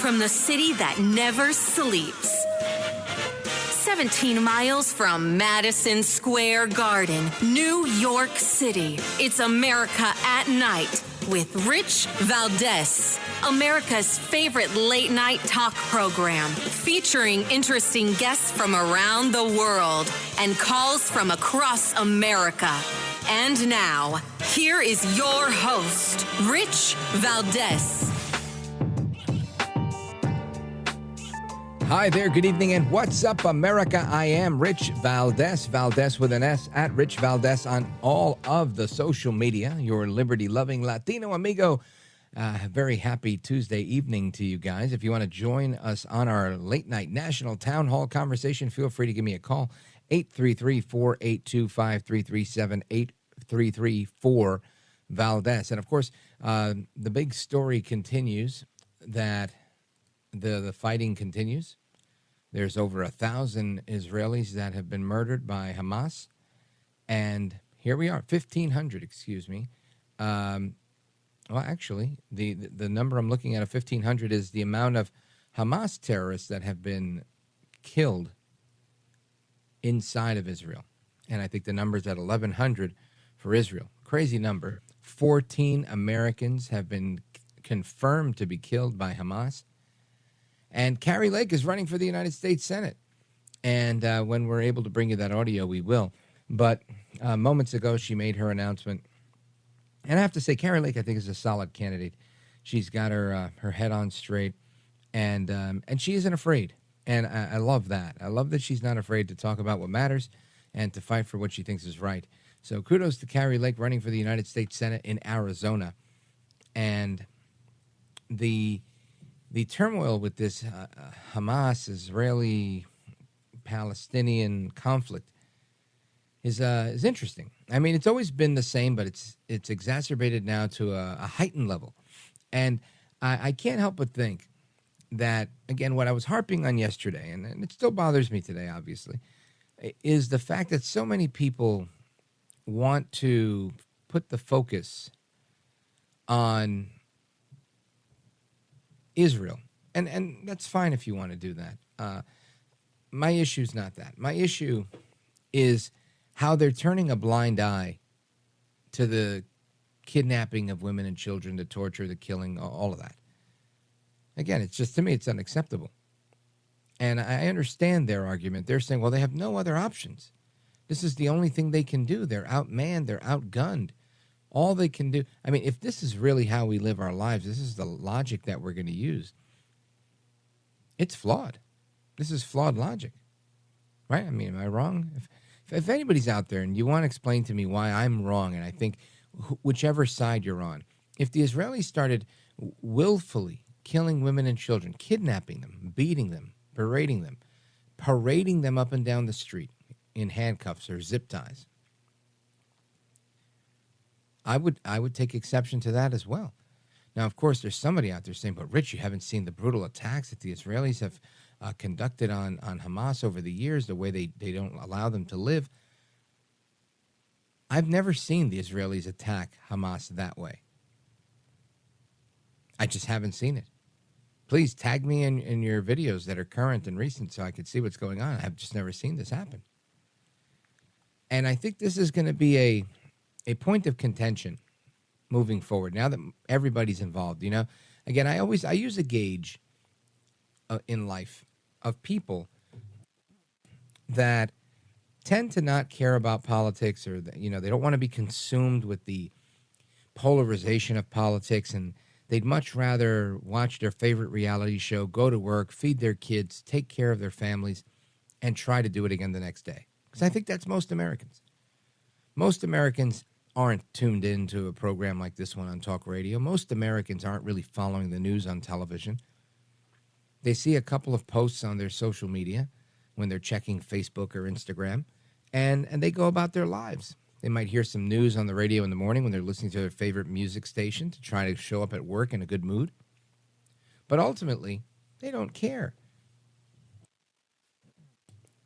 from the city that never sleeps. 17 miles from Madison Square Garden, New York City. It's America at Night with Rich Valdez, America's favorite late-night talk program, featuring interesting guests from around the world and calls from across America. And now, here is your host, Rich Valdez. Hi there, good evening, and what's up, America? I am Rich Valdez, Valdez with an S, at Rich Valdez on all of the social media, your liberty-loving Latino amigo. Very happy Tuesday evening to you guys. If you want to join us on our late-night national town hall conversation, feel free to give me a call, 833-482-5337, 833-4-VALDEZ. And, of course, the big story continues that the fighting continues. There's over 1,000 Israelis that have been murdered by Hamas. And here we are, 1,500, excuse me. Well, actually, the number I'm looking at of 1,500 is the amount of Hamas terrorists that have been killed inside of Israel. And I think the number's at 1,100 for Israel. Crazy number. 14 Americans have been confirmed to be killed by Hamas. And Kari Lake is running for the United States Senate. And when we're able to bring you that audio, we will. But moments ago, she made her announcement. And I have to say, Kari Lake, I think, is a solid candidate. She's got her head on straight. And she isn't afraid. And I love that. I love that she's not afraid to talk about what matters and to fight for what she thinks is right. So kudos to Kari Lake running for the United States Senate in Arizona. And the turmoil with this Hamas-Israeli-Palestinian conflict is interesting. I mean, it's always been the same, but it's exacerbated now to a heightened level. And I can't help but think that, again, what I was harping on yesterday, and it still bothers me today, obviously, is the fact that so many people want to put the focus on Israel. And that's fine if you want to do that. My issue is not that. My issue is how they're turning a blind eye to the kidnapping of women and children, the torture, the killing, all of that. Again, it's just, to me, it's unacceptable. And I understand their argument. They're saying, well, they have no other options. This is the only thing they can do. They're outmanned. They're outgunned. All they can do, I mean, if this is really how we live our lives, this is the logic that we're going to use. It's flawed. This is flawed logic, right? I mean, am I wrong? If anybody's out there and you want to explain to me why I'm wrong, and I think whichever side you're on, if the Israelis started willfully killing women and children, kidnapping them, beating them, parading them up and down the street in handcuffs or zip ties, I would take exception to that as well. Now, of course, there's somebody out there saying, but Rich, you haven't seen the brutal attacks that the Israelis have conducted on Hamas over the years, the way they don't allow them to live. I've never seen the Israelis attack Hamas that way. I just haven't seen it. Please tag me in your videos that are current and recent so I can see what's going on. I've just never seen this happen. And I think this is going to be a point of contention moving forward now that everybody's involved. You know, again, I use a gauge in life of people that tend to not care about politics, or they don't want to be consumed with the polarization of politics, and they'd much rather watch their favorite reality show, go to work, feed their kids, take care of their families, and try to do it again the next day. Because I think that's most Americans. Most Americans aren't tuned into a program like this one on talk radio. Most Americans aren't really following the news on television. They see a couple of posts on their social media when they're checking Facebook or Instagram, and they go about their lives. They might hear some news on the radio in the morning when they're listening to their favorite music station to try to show up at work in a good mood. But ultimately, they don't care.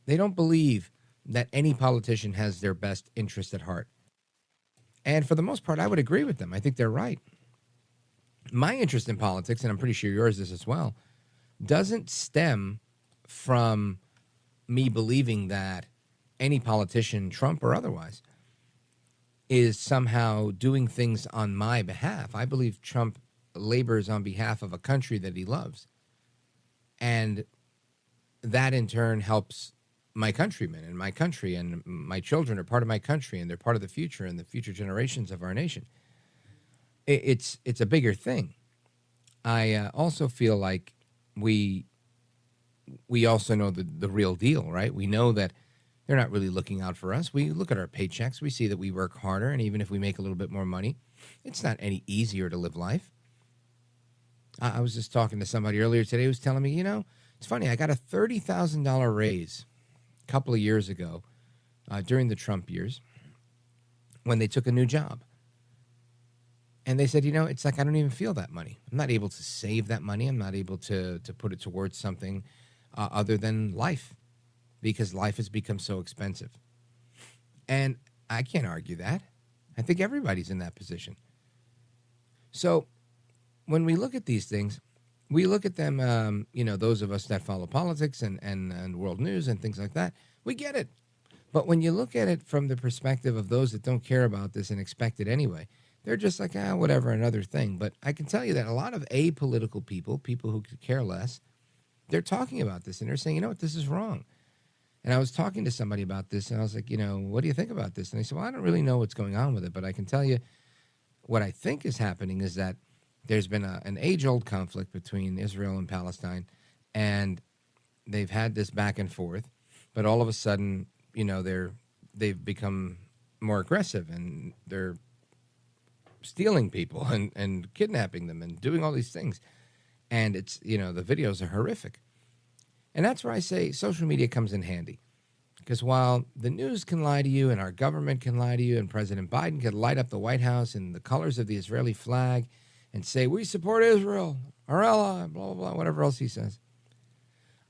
They don't believe that any politician has their best interest at heart. And for the most part, I would agree with them. I think they're right. My interest in politics, and I'm pretty sure yours is as well, doesn't stem from me believing that any politician, Trump or otherwise, is somehow doing things on my behalf. I believe Trump labors on behalf of a country that he loves. And that in turn helps my countrymen and my country, and my children are part of my country, and they're part of the future and the future generations of our nation. It's a bigger thing. I also feel like we also know the real deal, right? We know that they're not really looking out for us. We look at our paychecks. We see that we work harder, and even if we make a little bit more money, it's not any easier to live life. I was just talking to somebody earlier today who was telling me, it's funny, I got a $30,000 raise a couple of years ago during the Trump years when they took a new job. And they said, it's like I don't even feel that money. I'm not able to save that money. I'm not able to put it towards something other than life, because life has become so expensive. And I can't argue that. I think everybody's in that position. So when we look at these things, we look at them, those of us that follow politics and world news and things like that, we get it. But when you look at it from the perspective of those that don't care about this and expect it anyway, they're just like, whatever, another thing. But I can tell you that a lot of apolitical people who could care less, they're talking about this and they're saying, this is wrong. And I was talking to somebody about this, and I was like, what do you think about this? And they said, well, I don't really know what's going on with it, but I can tell you what I think is happening is that there's been an age-old conflict between Israel and Palestine, and they've had this back and forth, but all of a sudden, they've become more aggressive, and they're stealing people and kidnapping them and doing all these things. And it's, the videos are horrific. And that's where I say social media comes in handy. Because while the news can lie to you and our government can lie to you and President Biden can light up the White House in the colors of the Israeli flag and say, we support Israel, our ally, blah, blah, blah, whatever else he says.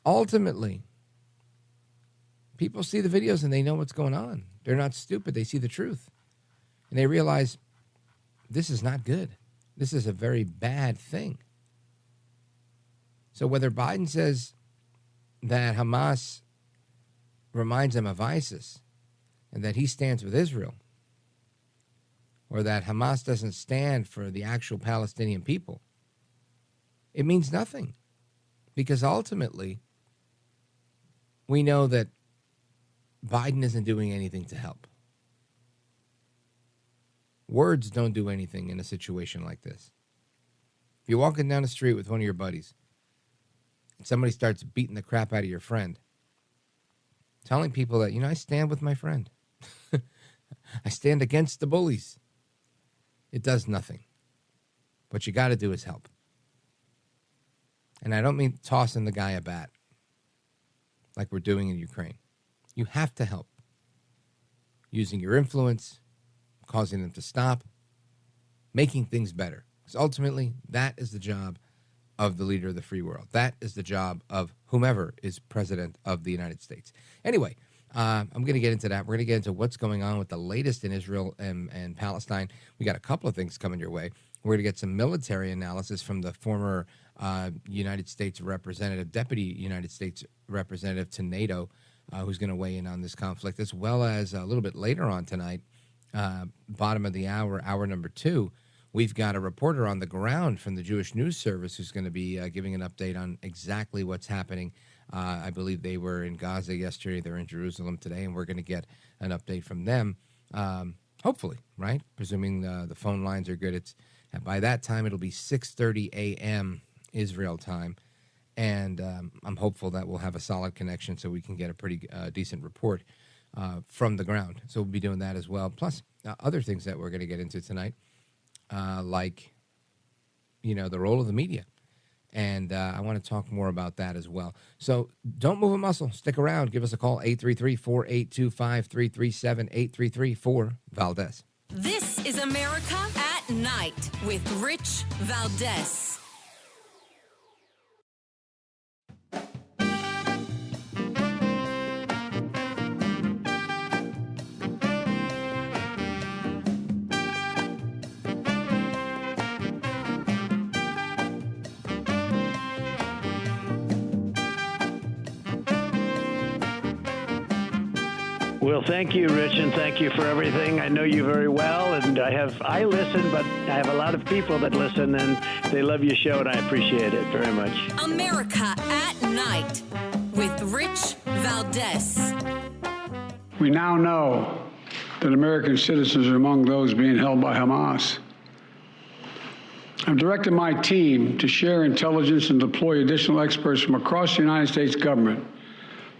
Ultimately, people see the videos and they know what's going on. They're not stupid. They see the truth. And they realize this is not good. This is a very bad thing. So whether Biden says that Hamas reminds him of ISIS and that he stands with Israel, or that Hamas doesn't stand for the actual Palestinian people, it means nothing. Because ultimately, we know that Biden isn't doing anything to help. Words don't do anything in a situation like this. If you're walking down the street with one of your buddies, and somebody starts beating the crap out of your friend, telling people that, I stand with my friend. I stand against the bullies. It does nothing. What you got to do is help. And I don't mean tossing the guy a bat like we're doing in Ukraine. You have to help. Using your influence, causing them to stop, making things better. Because ultimately, that is the job of the leader of the free world. That is the job of whomever is president of the United States. Anyway, I'm going to get into that. We're going to get into what's going on with the latest in Israel and Palestine. We got a couple of things coming your way. We're going to get some military analysis from the former United States representative, deputy United States representative to NATO, who's going to weigh in on this conflict, as well as a little bit later on tonight, bottom of the hour, hour number 2, we've got a reporter on the ground from the Jewish News Service who's going to be giving an update on exactly what's happening. I believe they were in Gaza yesterday. They're in Jerusalem today, and we're going to get an update from them, hopefully, right? Presuming the phone lines are good. By that time, it'll be 6:30 a.m. Israel time, and I'm hopeful that we'll have a solid connection so we can get a pretty decent report from the ground. So we'll be doing that as well, plus other things that we're going to get into tonight. Like, the role of the media. And I want to talk more about that as well. So don't move a muscle. Stick around. Give us a call, 833-482-5337, 833-4-VALDEZ. This is America at Night with Rich Valdez. Well, thank you, Rich, and thank you for everything. I know you very well, and I listen, but I have a lot of people that listen, and they love your show, and I appreciate it very much. America at Night with Rich Valdez. We now know that American citizens are among those being held by Hamas. I've directed my team to share intelligence and deploy additional experts from across the United States government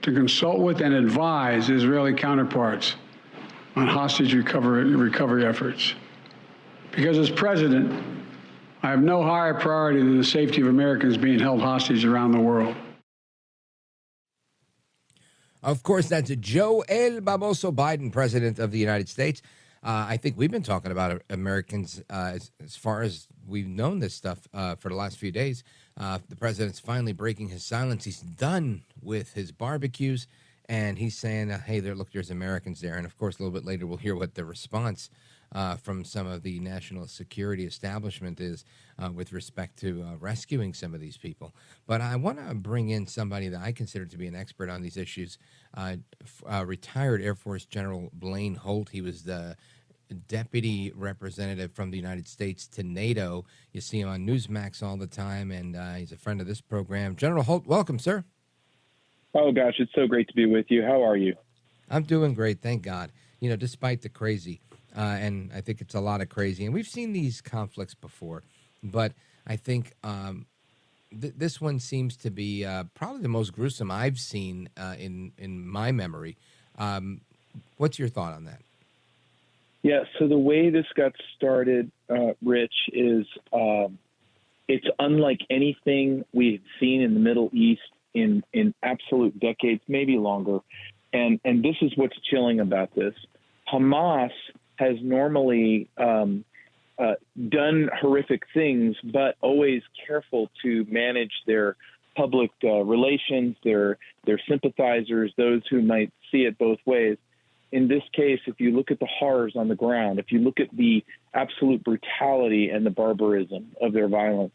to consult with and advise Israeli counterparts on hostage recovery efforts. Because as president, I have no higher priority than the safety of Americans being held hostage around the world. Of course, that's Joe El Baboso Biden, President of the United States. I think we've been talking about Americans as far as we've known this stuff for the last few days. The president's finally breaking his silence. He's done with his barbecues, and he's saying, hey, there's Americans there. And, of course, a little bit later we'll hear what the response from some of the national security establishment is with respect to rescuing some of these people. But I want to bring in somebody that I consider to be an expert on these issues, retired Air Force General Blaine Holt. He was the deputy representative from the United States to NATO. You see him on Newsmax all the time, and he's a friend of this program. General Holt, welcome, sir. Oh, gosh, it's so great to be with you. How are you? I'm doing great, thank God. You know, despite the crazy, and I think it's a lot of crazy, and we've seen these conflicts before, but I think this one seems to be probably the most gruesome I've seen in my memory. What's your thought on that? Yeah, so the way this got started, Rich, is it's unlike anything we've seen in the Middle East in absolute decades, maybe longer. And this is what's chilling about this. Hamas has normally done horrific things, but always careful to manage their public relations, their sympathizers, those who might see it both ways. In this case, if you look at the horrors on the ground, if you look at the absolute brutality and the barbarism of their violence,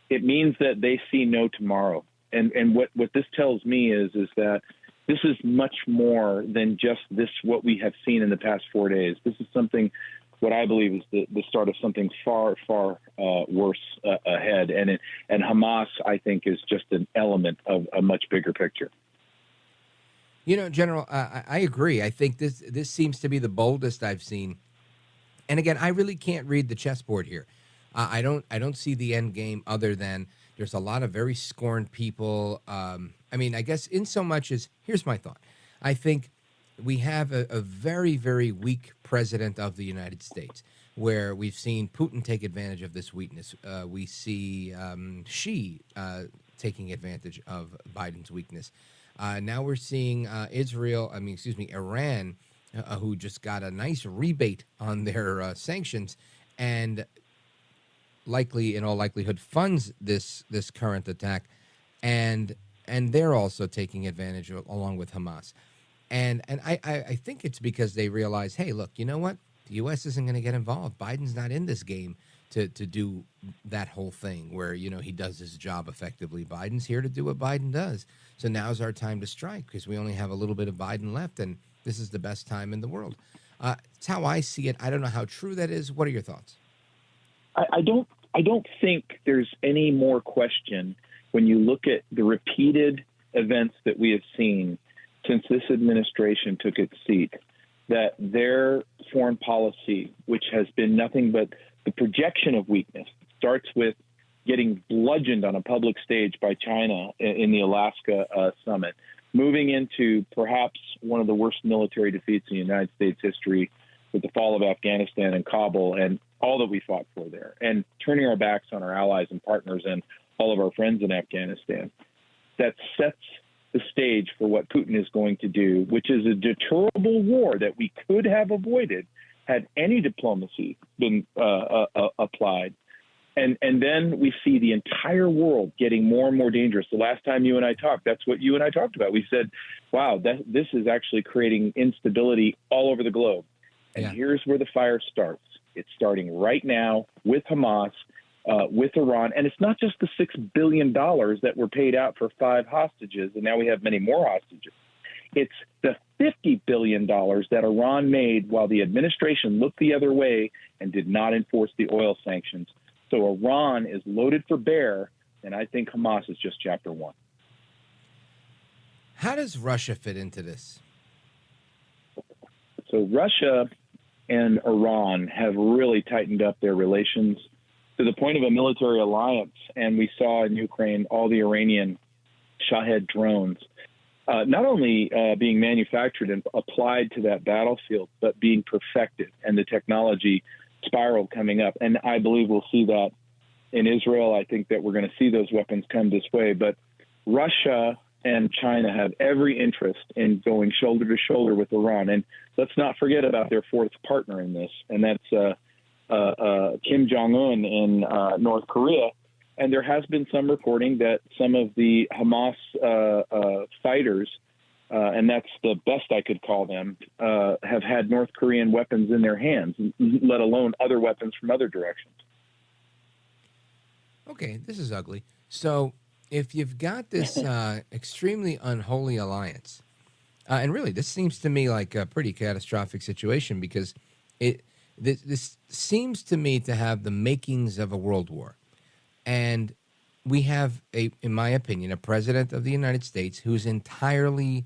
it means that they see no tomorrow. And what this tells me is that this is much more than just what we have seen in the past 4 days. This is something, what I believe is the start of something far, far worse ahead. And Hamas, I think, is just an element of a much bigger picture. You know, General, I agree. I think this seems to be the boldest I've seen. And again, I really can't read the chessboard here. I don't see the end game other than there's a lot of very scorned people. I mean, I guess in so much as, here's my thought. I think we have a very, very weak president of the United States, where we've seen Putin take advantage of this weakness. We see Xi taking advantage of Biden's weakness. Now we're seeing Iran, who just got a nice rebate on their sanctions, and likely, in all likelihood, funds this current attack, and they're also taking advantage along with Hamas. And I think it's because they realize, hey, look, you know what? The U.S. isn't going to get involved. Biden's not in this game to do that whole thing where, you know, he does his job effectively. Biden's here to do what Biden does. So now's our time to strike because we only have a little bit of Biden left, and this is the best time in the world. It's how I see it. I don't know how true that is. What are your thoughts? I don't think there's any more question when you look at the repeated events that we have seen since this administration took its seat, that their foreign policy, which has been nothing but the projection of weakness, starts with getting bludgeoned on a public stage by China in the Alaska summit, moving into perhaps one of the worst military defeats in United States history with the fall of Afghanistan and Kabul and all that we fought for there, and turning our backs on our allies and partners and all of our friends in Afghanistan. That sets the stage for what Putin is going to do, which is a deterrable war that we could have avoided had any diplomacy been applied. And then we see the entire world getting more and more dangerous. The last time you and I talked, that's what you and I talked about. We said, wow, this is actually creating instability all over the globe. And here's where the fire starts. It's starting right now with Hamas, with Iran. And it's not just the $6 billion that were paid out for 5 hostages, and now we have many more hostages. It's the $50 billion that Iran made while the administration looked the other way and did not enforce the oil sanctions. So Iran is loaded for bear, and I think Hamas is just chapter one. How does Russia fit into this? So Russia and Iran have really tightened up their relations to the point of a military alliance. And we saw in Ukraine all the Iranian Shahed drones, not only being manufactured and applied to that battlefield, but being perfected, and the technology spiral coming up. And I believe we'll see that in Israel. I think that we're going to see those weapons come this way. But Russia and China have every interest in going shoulder to shoulder with Iran. And let's not forget about their fourth partner in this, and that's Kim Jong-un in North Korea. And there has been some reporting that some of the Hamas fighters, and that's the best I could call them, have had North Korean weapons in their hands, let alone other weapons from other directions. Okay, this is ugly. So if you've got this extremely unholy alliance, and really this seems to me like a pretty catastrophic situation, because this seems to me to have the makings of a world war. And we have, in my opinion, a president of the United States who's entirely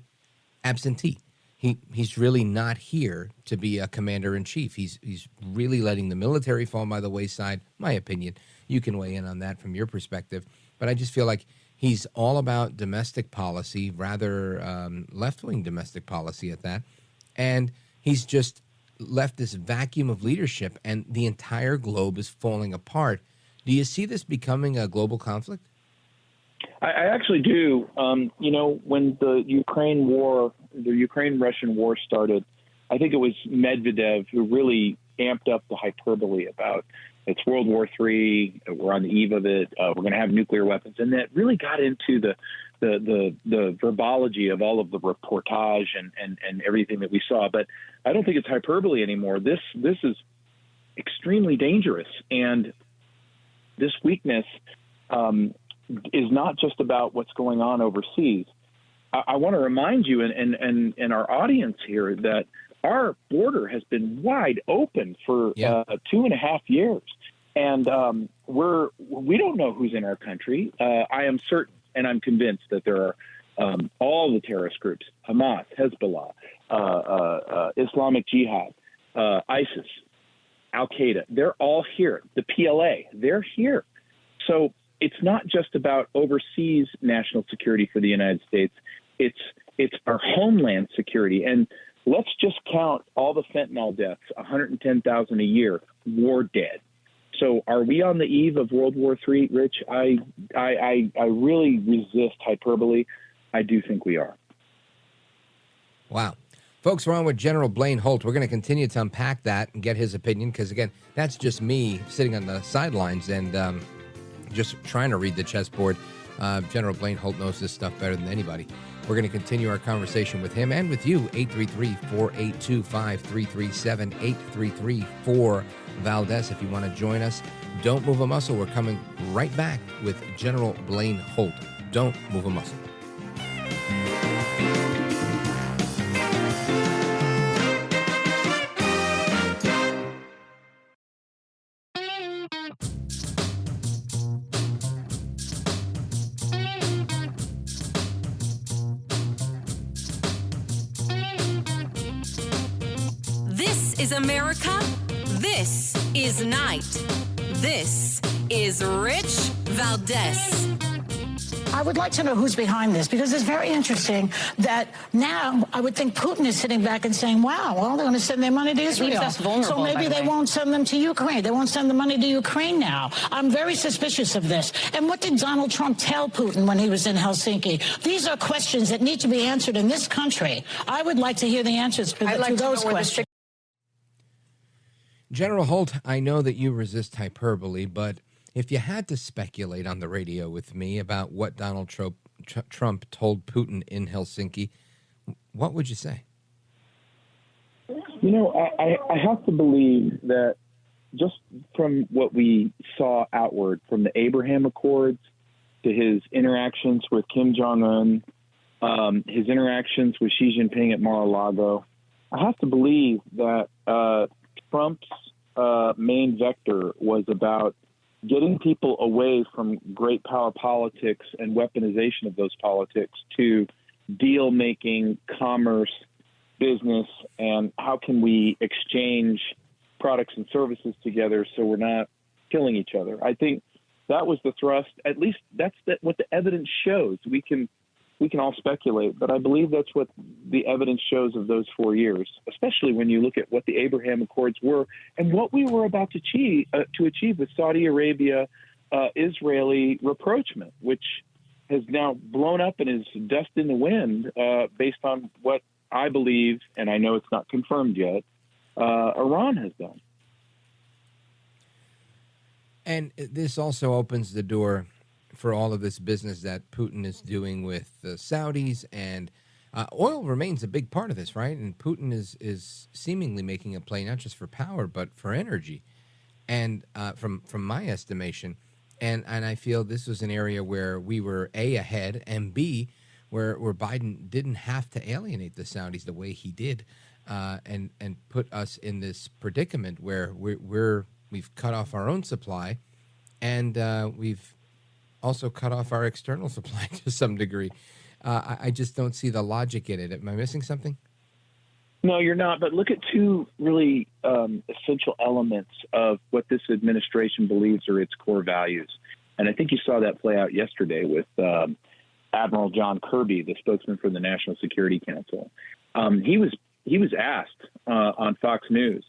absentee. He's really not here to be a commander-in-chief. He's really letting the military fall by the wayside, my opinion. You can weigh in on that from your perspective. But I just feel like he's all about domestic policy, rather left-wing domestic policy at that. And he's just left this vacuum of leadership, and the entire globe is falling apart. Do you see this becoming a global conflict? I actually do. When the Ukraine-Russian war started, I think it was Medvedev who really amped up the hyperbole about it's World War III, we're on the eve of it, we're going to have nuclear weapons, and that really got into the verbology of all of the reportage and everything that we saw. But I don't think it's hyperbole anymore. This is extremely dangerous, and this weakness is not just about what's going on overseas. I want to remind you and our audience here that our border has been wide open for 2.5 years, and we don't know who's in our country. I am certain, and I'm convinced that there are all the terrorist groups: Hamas, Hezbollah, Islamic Jihad, ISIS, Al Qaeda. They're all here. The PLA, they're here. So it's not just about overseas national security for the United States. It's our homeland security. And let's just count all the fentanyl deaths, 110,000 a year, war dead. So are we on the eve of World War III, Rich? I really resist hyperbole. I do think we are. Wow. Folks, we're on with General Blaine Holt. We're going to continue to unpack that and get his opinion, because, again, that's just me sitting on the sidelines and just trying to read the chessboard. General Blaine Holt knows this stuff better than anybody. We're going to continue our conversation with him and with you. 833-482-5337, 833-4-VALDEZ. If you want to join us, don't move a muscle. We're coming right back with General Blaine Holt. Don't move a muscle. This is America. This is Night. This is Rich Valdez. I would like to know who's behind this, because it's very interesting that now I would think Putin is sitting back and saying, wow, well, they're going to send their money to Israel. So maybe they won't send them to Ukraine. They won't send the money to Ukraine now. I'm very suspicious of this. And what did Donald Trump tell Putin when he was in Helsinki? These are questions that need to be answered in this country. I would like to hear the answers to those questions. General Holt, I know that you resist hyperbole, but if you had to speculate on the radio with me about what Donald Trump told Putin in Helsinki, what would you say? You know, I have to believe that just from what we saw outward, from the Abraham Accords to his interactions with Kim Jong-un, his interactions with Xi Jinping at Mar-a-Lago, I have to believe that Trump's main vector was about getting people away from great power politics and weaponization of those politics to deal-making, commerce, business, and how can we exchange products and services together so we're not killing each other. I think that was the thrust. At least that's what the evidence shows. We can all speculate, but I believe that's what the evidence shows of those 4 years, especially when you look at what the Abraham Accords were and what we were about to achieve with Saudi Arabia, Israeli rapprochement, which has now blown up and is dust in the wind based on what I believe, and I know it's not confirmed yet, Iran has done. And this also opens the door for all of this business that Putin is doing with the Saudis, and oil remains a big part of this, right? And Putin is seemingly making a play not just for power but for energy, and from my estimation, and I feel this was an area where we were A, ahead, and B, where Biden didn't have to alienate the Saudis the way he did, and put us in this predicament where we've cut off our own supply, and we've also cut off our external supply to some degree. I just don't see the logic in it. Am I missing something? No, you're not. But look at two really essential elements of what this administration believes are its core values. And I think you saw that play out yesterday with Admiral John Kirby, the spokesman for the National Security Council. He was asked on Fox News,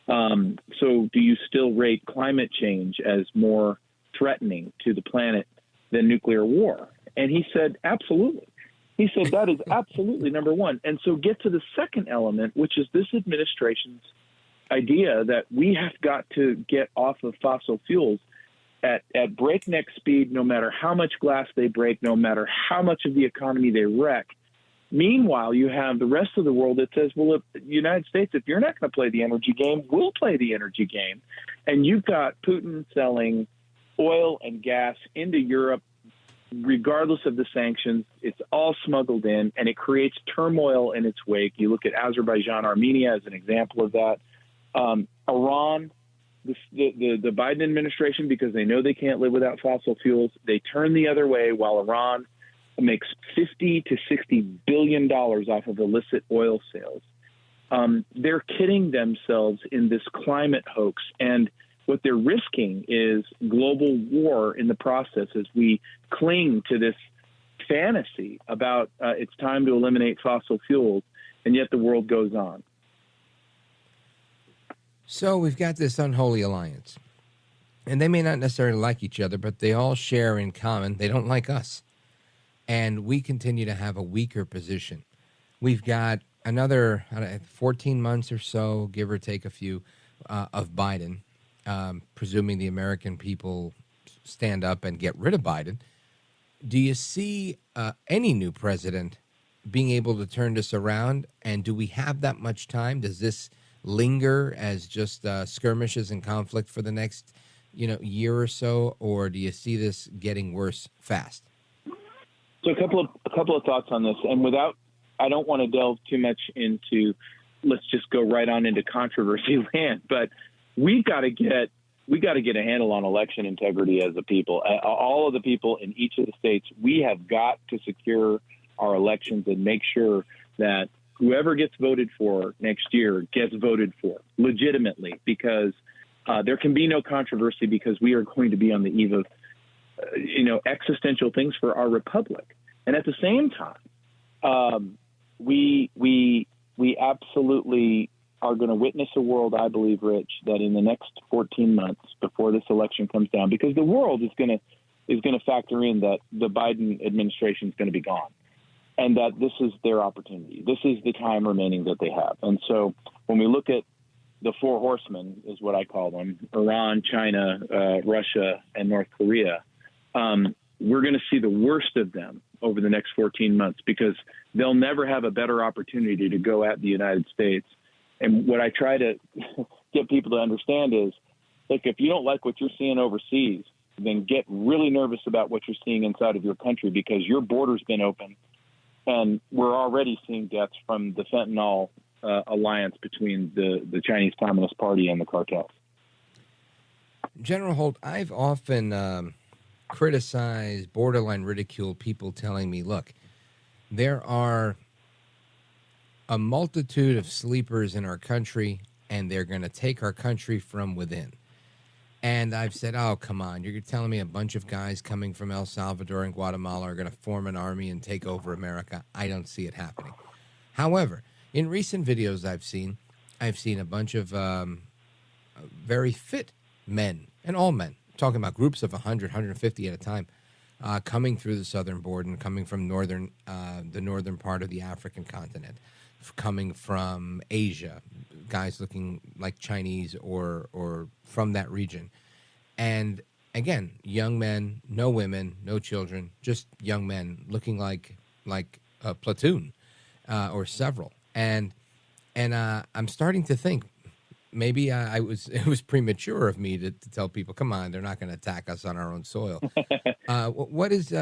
so do you still rate climate change as more threatening to the planet than nuclear war? And he said, absolutely. He said that is absolutely number one. And so get to the second element, which is this administration's idea that we have got to get off of fossil fuels at breakneck speed, no matter how much glass they break, no matter how much of the economy they wreck. Meanwhile, you have the rest of the world that says, well, if the United States, if you're not going to play the energy game, we'll play the energy game. And you've got Putin selling oil and gas into Europe, regardless of the sanctions. It's all smuggled in, and it creates turmoil in its wake. You look at Azerbaijan, Armenia as an example of that. Iran, the Biden administration, because they know they can't live without fossil fuels, they turn the other way while Iran makes $50 to $60 billion off of illicit oil sales. They're kidding themselves in this climate hoax, and what they're risking is global war in the process as we cling to this fantasy about it's time to eliminate fossil fuels, and yet the world goes on. So we've got this unholy alliance, and they may not necessarily like each other, but they all share in common they don't like us, and we continue to have a weaker position. We've got another 14 months or so, give or take a few, of Biden. Presuming the American people stand up and get rid of Biden. Do you see any new president being able to turn this around? And do we have that much time? Does this linger as just skirmishes and conflict for the next, year or so? Or do you see this getting worse fast? So a couple of thoughts on this. And I don't want to delve too much into, let's just go right on into controversy land, but we got to get a handle on election integrity as a people. All of the people in each of the states, we have got to secure our elections and make sure that whoever gets voted for next year gets voted for legitimately, because there can be no controversy, because we are going to be on the eve of existential things for our republic. And at the same time, we absolutely are going to witness a world, I believe, Rich, that in the next 14 months before this election comes down, because the world is going to factor in that the Biden administration is going to be gone, and that this is their opportunity. This is the time remaining that they have. And so when we look at the four horsemen, is what I call them, Iran, China, Russia, and North Korea, we're going to see the worst of them over the next 14 months, because they'll never have a better opportunity to go at the United States. And what I try to get people to understand is, look, if you don't like what you're seeing overseas, then get really nervous about what you're seeing inside of your country, because your border's been open And we're already seeing deaths from the fentanyl alliance between the Chinese Communist Party and the cartels. General Holt, I've often criticized, borderline ridiculed people telling me, look, there are a multitude of sleepers in our country, and they're going to take our country from within. And I've said, oh, come on. You're telling me a bunch of guys coming from El Salvador and Guatemala are going to form an army and take over America? I don't see it happening. However, in recent videos I've seen a bunch of very fit men, and all men, talking about groups of 100, 150 at a time, coming through the southern border and coming from the northern part of the African continent, coming from Asia, guys looking like Chinese or from that region. And again, young men, no women, no children, just young men looking like a platoon or several. And I'm starting to think maybe it was premature of me to tell people, come on, they're not going to attack us on our own soil. What is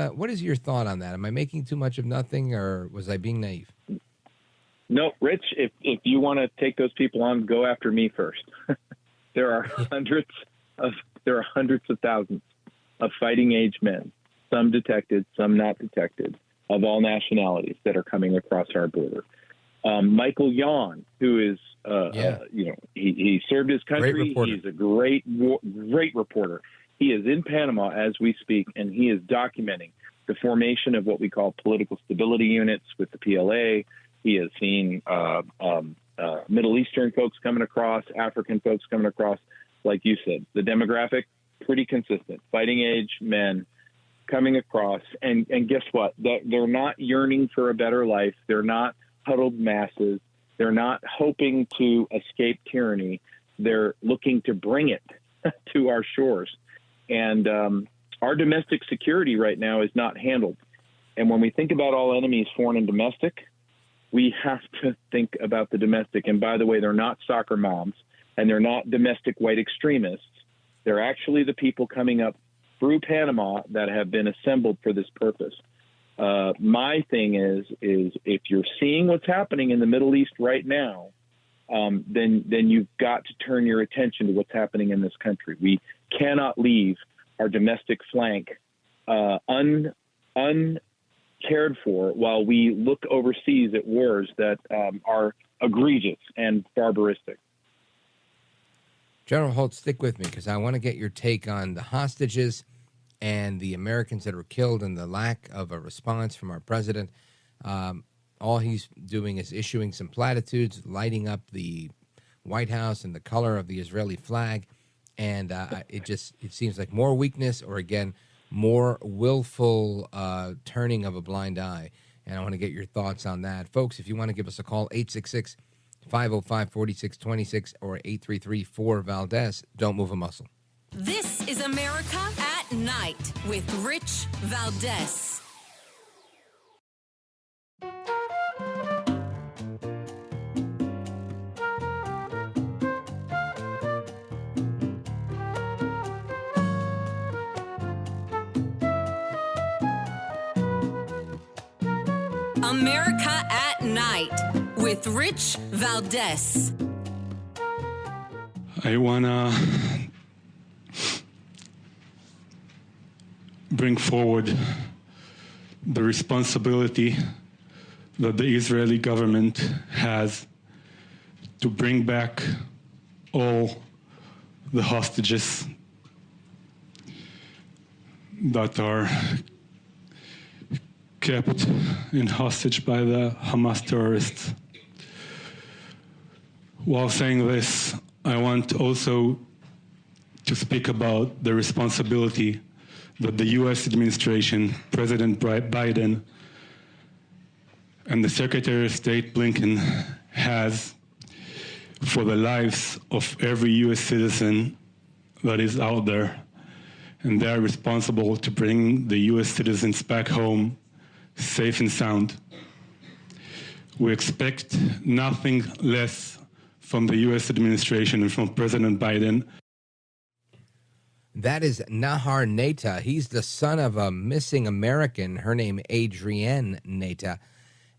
your thought on that? Am I making too much of nothing, or was I being naive? No, Rich, if you want to take those people on, go after me first. There are hundreds of thousands of fighting age men, some detected, some not detected, of all nationalities that are coming across our border. Michael Yon, who is, he served his country. He's a great reporter. He is in Panama as we speak, and he is documenting the formation of what we call political stability units with the PLA. He has seen Middle Eastern folks coming across, African folks coming across. Like you said, the demographic, pretty consistent. Fighting age men coming across. And guess what? They're not yearning for a better life. They're not huddled masses. They're not hoping to escape tyranny. They're looking to bring it to our shores. And our domestic security right now is not handled. And when we think about all enemies, foreign and domestic, we have to think about the domestic. And by the way, they're not soccer moms, and they're not domestic white extremists. They're actually the people coming up through Panama that have been assembled for this purpose. My thing is if you're seeing what's happening in the Middle East right now, then you've got to turn your attention to what's happening in this country. We cannot leave our domestic flank uncared for while we look overseas at wars that are egregious and barbaristic. General Holt, stick with me because I want to get your take on the hostages and the Americans that were killed and the lack of a response from our president. All he's doing is issuing some platitudes, lighting up the White House in the color of the Israeli flag. And it seems like more weakness, or again, more willful turning of a blind eye. And I want to get your thoughts on that. Folks, if you want to give us a call, 866-505-4626 or 833-4-VALDEZ. Don't move a muscle. This is America at Night with Rich Valdez. America at Night with Rich Valdez. I want to bring forward the responsibility that the Israeli government has to bring back all the hostages that are kept in hostage by the Hamas terrorists. While saying this, I want also to speak about the responsibility that the U.S. administration, President Biden, and the Secretary of State Blinken has for the lives of every U.S. citizen that is out there. And they are responsible to bring the U.S. citizens back home safe and sound. We expect nothing less from the U.S. administration and from President Biden. That is Nahar Neta. He's the son of a missing American, her name Adrienne Neta.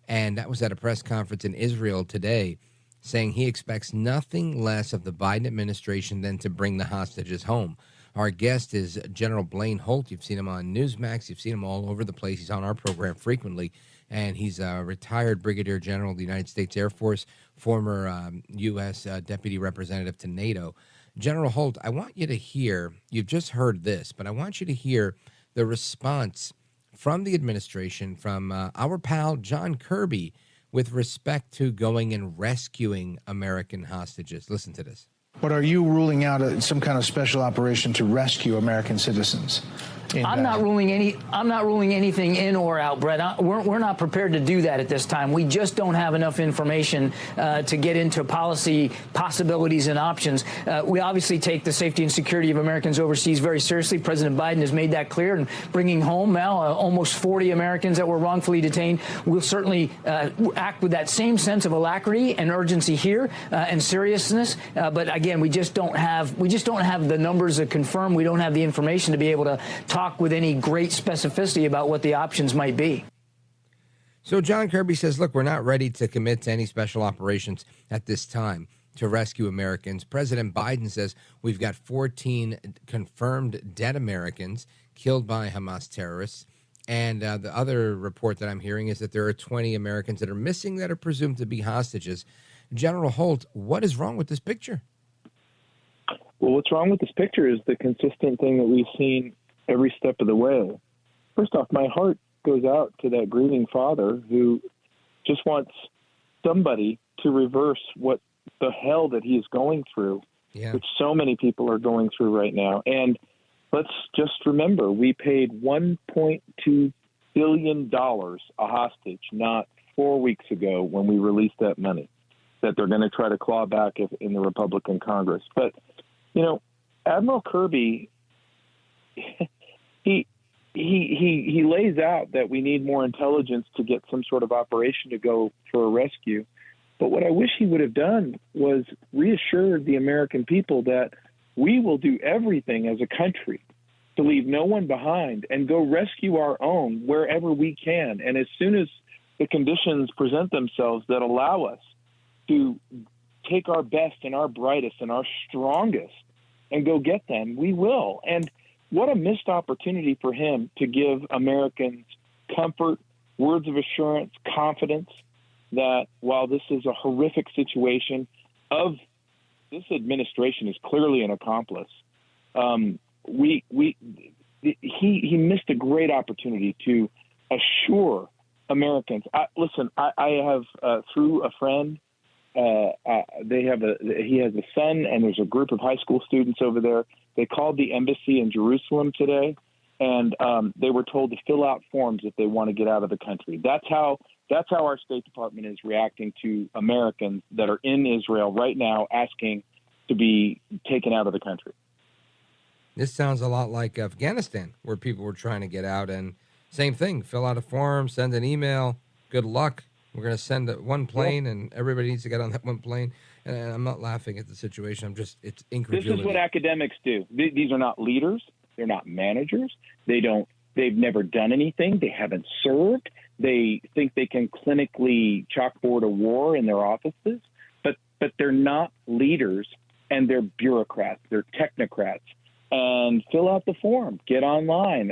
And that was at a press conference in Israel today, saying he expects nothing less of the Biden administration than to bring the hostages home. Our guest is General Blaine Holt. You've seen him on Newsmax. You've seen him all over the place. He's on our program frequently. And he's a retired Brigadier General of the United States Air Force, former U.S. Deputy Representative to NATO. General Holt, I want you to hear, you've just heard this, but I want you to hear the response from the administration, from our pal John Kirby, with respect to going and rescuing American hostages. Listen to this. But are you ruling out some kind of special operation to rescue American citizens? I'm not ruling anything in or out, Brett. We're not prepared to do that at this time. We just don't have enough information to get into policy possibilities and options. We obviously take the safety and security of Americans overseas very seriously. President Biden has made that clear, and bringing home now almost 40 Americans that were wrongfully detained. We'll certainly act with that same sense of alacrity and urgency here and seriousness. But again, we just don't have the numbers to confirm. We don't have the information to be able to talk with any great specificity about what the options might be. So John Kirby says, look, we're not ready to commit to any special operations at this time to rescue Americans. President Biden says we've got 14 confirmed dead Americans killed by Hamas terrorists. And the other report that I'm hearing is that there are 20 Americans that are missing that are presumed to be hostages. General Holt, what is wrong with this picture? Well, what's wrong with this picture is the consistent thing that we've seen every step of the way. First off, my heart goes out to that grieving father who just wants somebody to reverse what the hell that he is going through, which so many people are going through right now. And let's just remember, we paid $1.2 billion a hostage not 4 weeks ago when we released that money that they're going to try to claw back in the Republican Congress. But, you know, Admiral Kirby, he lays out that we need more intelligence to get some sort of operation to go for a rescue. But what I wish he would have done was reassured the American people that we will do everything as a country to leave no one behind and go rescue our own wherever we can. And as soon as the conditions present themselves that allow us to take our best and our brightest and our strongest and go get them, we will. And what a missed opportunity for him to give Americans comfort, words of assurance, confidence that while this is a horrific situation, this administration is clearly an accomplice. He missed a great opportunity to assure Americans. I have through a friend. He has a son, and there's a group of high school students over there. They called the embassy in Jerusalem today, and they were told to fill out forms if they want to get out of the country. That's how our State Department is reacting to Americans that are in Israel right now asking to be taken out of the country. This sounds a lot like Afghanistan, where people were trying to get out, and same thing, fill out a form, send an email, good luck. We're going to send one plane, and everybody needs to get on that one plane. And I'm not laughing at the situation. It's incredulity. This is what academics do. These are not leaders. They're not managers. They've never done anything. They haven't served. They think they can clinically chalkboard a war in their offices, but they're not leaders, and they're bureaucrats. They're technocrats. And fill out the form. Get online.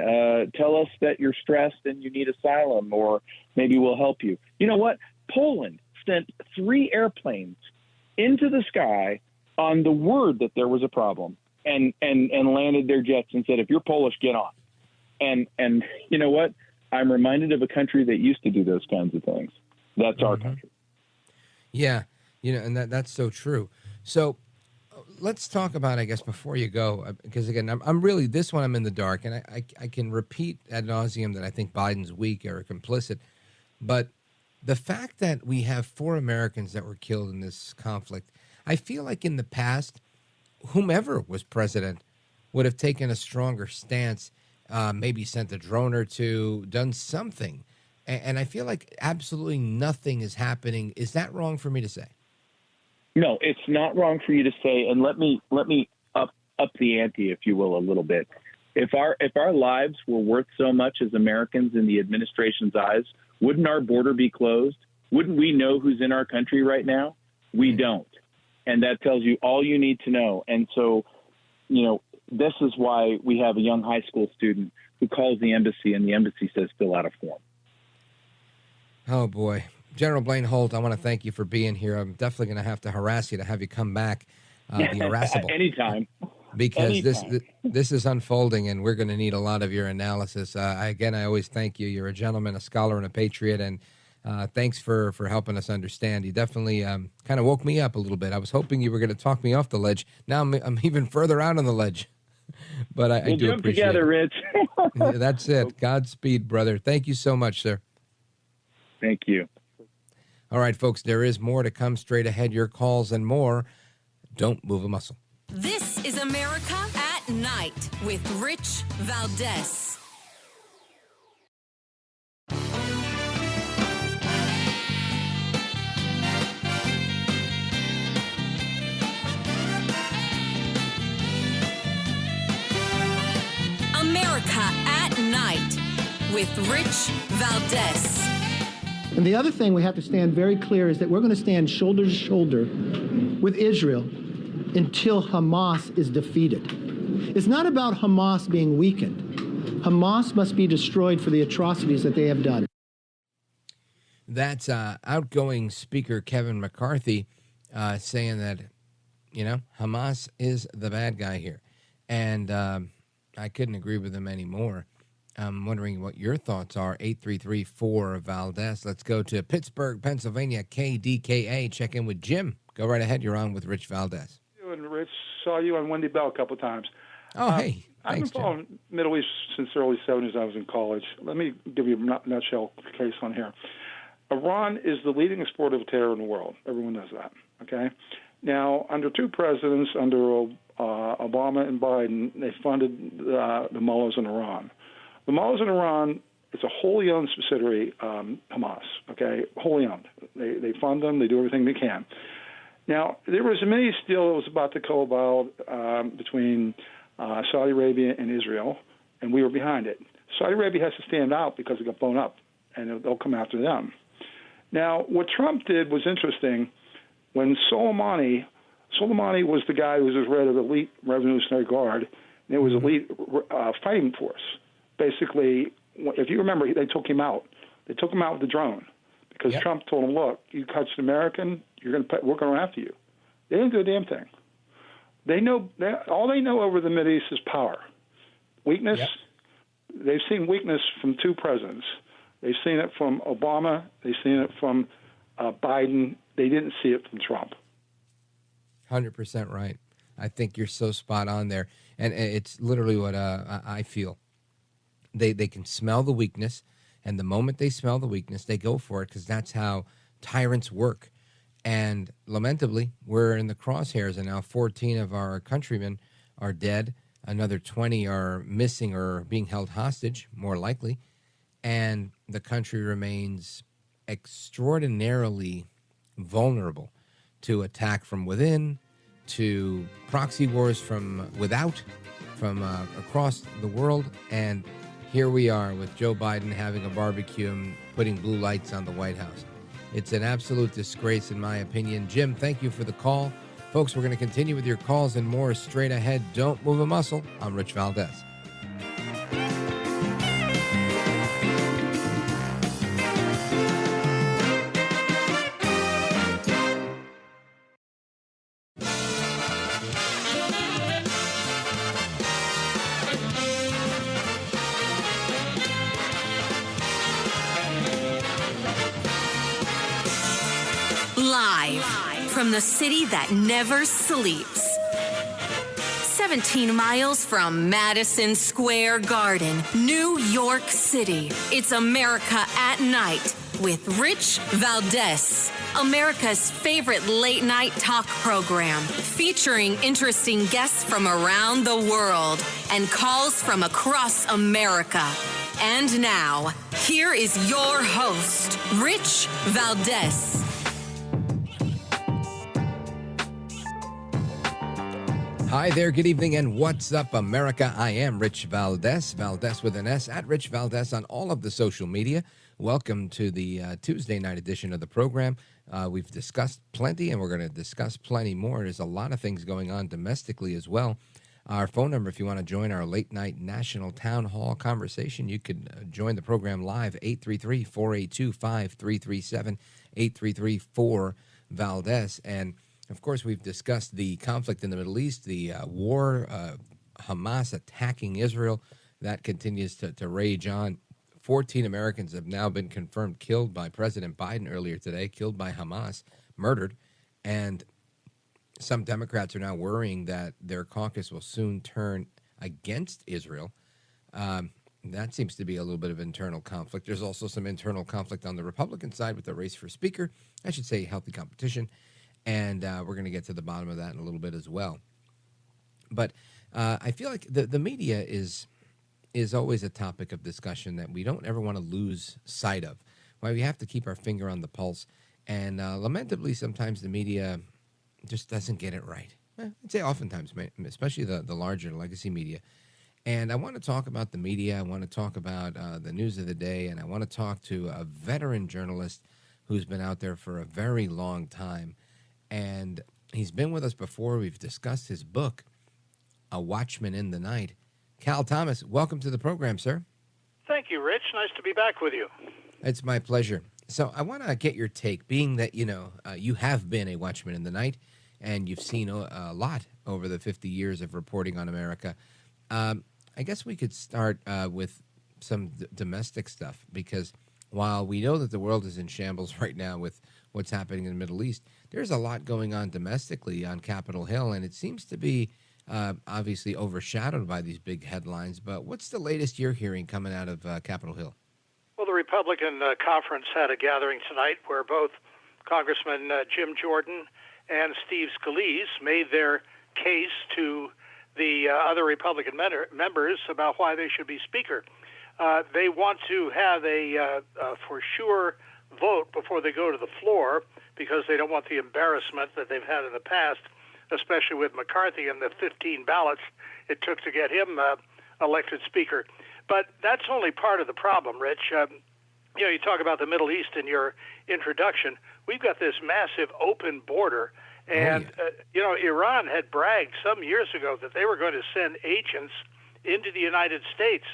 Tell us that you're stressed and you need asylum, or maybe we'll help you. You know what? Poland sent 3 airplanes into the sky on the word that there was a problem, and landed their jets and said, if you're Polish, get on. And you know what? I'm reminded of a country that used to do those kinds of things. That's our country. Yeah, and that's so true. So let's talk about, I guess, before you go, because again, I'm really, this one I'm in the dark, and I can repeat ad nauseum that I think Biden's weak or complicit, but the fact that we have 4 Americans that were killed in this conflict, I feel like in the past, whomever was president would have taken a stronger stance, maybe sent a drone or two, done something, and I feel like absolutely nothing is happening. Is that wrong for me to say? No, it's not wrong for you to say, and let me up the ante, if you will, a little bit. If our lives were worth so much as Americans in the administration's eyes, wouldn't our border be closed? Wouldn't we know who's in our country right now? We don't. And that tells you all you need to know. And so, this is why we have a young high school student who calls the embassy, and the embassy says fill out a form. Oh, boy. General Blaine Holt, I want to thank you for being here. I'm definitely going to have to harass you to have you come back. Be harassable. Anytime. Because this is unfolding, and we're going to need a lot of your analysis. I always thank you. You're a gentleman, a scholar, and a patriot, and thanks for helping us understand. You definitely kind of woke me up a little bit. I was hoping you were going to talk me off the ledge. Now I'm even further out on the ledge. But I do jump appreciate together, it. Rich. Yeah, that's it. Godspeed, brother. Thank you so much, sir. Thank you. All right, folks, there is more to come straight ahead. Your calls and more. Don't move a muscle. This is America at Night with Rich Valdez. America at Night with Rich Valdez. And the other thing we have to stand very clear is that we're going to stand shoulder to shoulder with Israel until Hamas is defeated. It's not about Hamas being weakened. Hamas must be destroyed for the atrocities that they have done. That's outgoing Speaker Kevin McCarthy saying that, Hamas is the bad guy here. And I couldn't agree with him anymore. I'm wondering what your thoughts are. 833-4-Valdez. Let's go to Pittsburgh, Pennsylvania, KDKA. Check in with Jim. Go right ahead. You're on with Rich Valdez. And Rich, saw you on Wendy Bell a couple of times. Oh, hey. I've been Thanks, following Jim. Middle East since the early 70s. I was in college. Let me give you a nutshell case on here. Iran is the leading exporter of terror in the world. Everyone knows that, okay? Now, under two presidents, under Obama and Biden, they funded the mullahs in Iran. The mullahs in Iran, it's a wholly owned subsidiary, Hamas, okay? Wholly owned. They fund them. They do everything they can. Now, there was a mini deal that was about to go about between Saudi Arabia and Israel, and we were behind it. Saudi Arabia has to stand out because it got blown up, and they'll come after them. Now, what Trump did was interesting. When Soleimani was the guy who was head of the elite Revolutionary Guard, and it was elite fighting force. Basically, if you remember, they took him out. They took him out with the drone because Trump told him, "Look, you touch an American, we're going to after you." They didn't do a damn thing. They know all they know over the Mideast is power, weakness. Yep. They've seen weakness from two presidents. They've seen it from Obama. They've seen it from Biden. They didn't see it from Trump. 100% right. I think you're so spot on there. And it's literally what I feel. They can smell the weakness, and the moment they smell the weakness, they go for it because that's how tyrants work. And lamentably, we're in the crosshairs, and now 14 of our countrymen are dead. Another 20 are missing or being held hostage, more likely. And the country remains extraordinarily vulnerable to attack from within, to proxy wars from without, from across the world. And here we are with Joe Biden having a barbecue and putting blue lights on the White House. It's an absolute disgrace, in my opinion. Jim, thank you for the call. Folks, we're going to continue with your calls and more straight ahead. Don't move a muscle. I'm Rich Valdez. Live from the city that never sleeps. 17 miles from Madison Square Garden, New York City. It's America at Night with Rich Valdez. America's favorite late-night talk program featuring interesting guests from around the world and calls from across America. And now, here is your host, Rich Valdez. Hi there, good evening, and what's up, America? I am Rich Valdez, Valdez with an S, at Rich Valdez on all of the social media. Welcome to the Tuesday night edition of the program. We've discussed plenty, and we're going to discuss plenty more. There's a lot of things going on domestically as well. Our phone number, if you want to join our late-night national town hall conversation, you could join the program live, 833-482-5337, 833-4-VALDEZ. And, of course, we've discussed the conflict in the Middle East, the war, Hamas attacking Israel. That continues to rage on. 14 Americans have now been confirmed killed by President Biden earlier today, killed by Hamas, murdered. And some Democrats are now worrying that their caucus will soon turn against Israel. That seems to be a little bit of internal conflict. There's also some internal conflict on the Republican side with the race for Speaker. I should say healthy competition. And we're going to get to the bottom of that in a little bit as well. But I feel like the media is always a topic of discussion that we don't ever want to lose sight of. Why we have to keep our finger on the pulse. And lamentably, sometimes the media just doesn't get it right. I'd say oftentimes, especially the larger legacy media. And I want to talk about the media. I want to talk about the news of the day. And I want to talk to a veteran journalist who's been out there for a very long time. And he's been with us before. We've discussed his book, A Watchman in the Night. Cal Thomas, welcome to the program, sir. Thank you, Rich. Nice to be back with you. It's my pleasure. So I want to get your take, being that, you have been a watchman in the night, and you've seen a lot over the 50 years of reporting on America. I guess we could start with some domestic stuff, because while we know that the world is in shambles right now with what's happening in the Middle East, there's a lot going on domestically on Capitol Hill, and it seems to be obviously overshadowed by these big headlines. But what's the latest you're hearing coming out of Capitol Hill? Well, the Republican conference had a gathering tonight where both Congressman Jim Jordan and Steve Scalise made their case to the other Republican members about why they should be Speaker. They want to have a for sure vote before they go to the floor, because they don't want the embarrassment that they've had in the past, especially with McCarthy and the 15 ballots it took to get him elected Speaker. But that's only part of the problem, Rich. You talk about the Middle East in your introduction. We've got this massive open border, and Iran had bragged some years ago that they were going to send agents into the United States.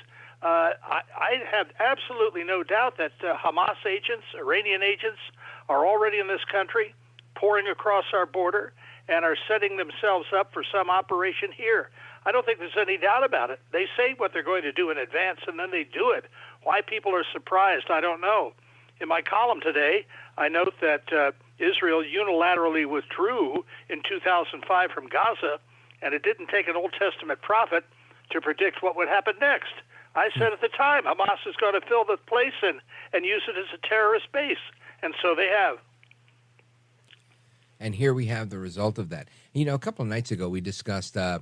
I have absolutely no doubt that Hamas agents, Iranian agents, are already in this country, pouring across our border, and are setting themselves up for some operation here. I don't think there's any doubt about it. They say what they're going to do in advance, and then they do it. Why people are surprised, I don't know. In my column today, I note that Israel unilaterally withdrew in 2005 from Gaza, and it didn't take an Old Testament prophet to predict what would happen next. I said at the time, Hamas is going to fill the place and use it as a terrorist base, and so they have. And here we have the result of that. A couple of nights ago, we discussed there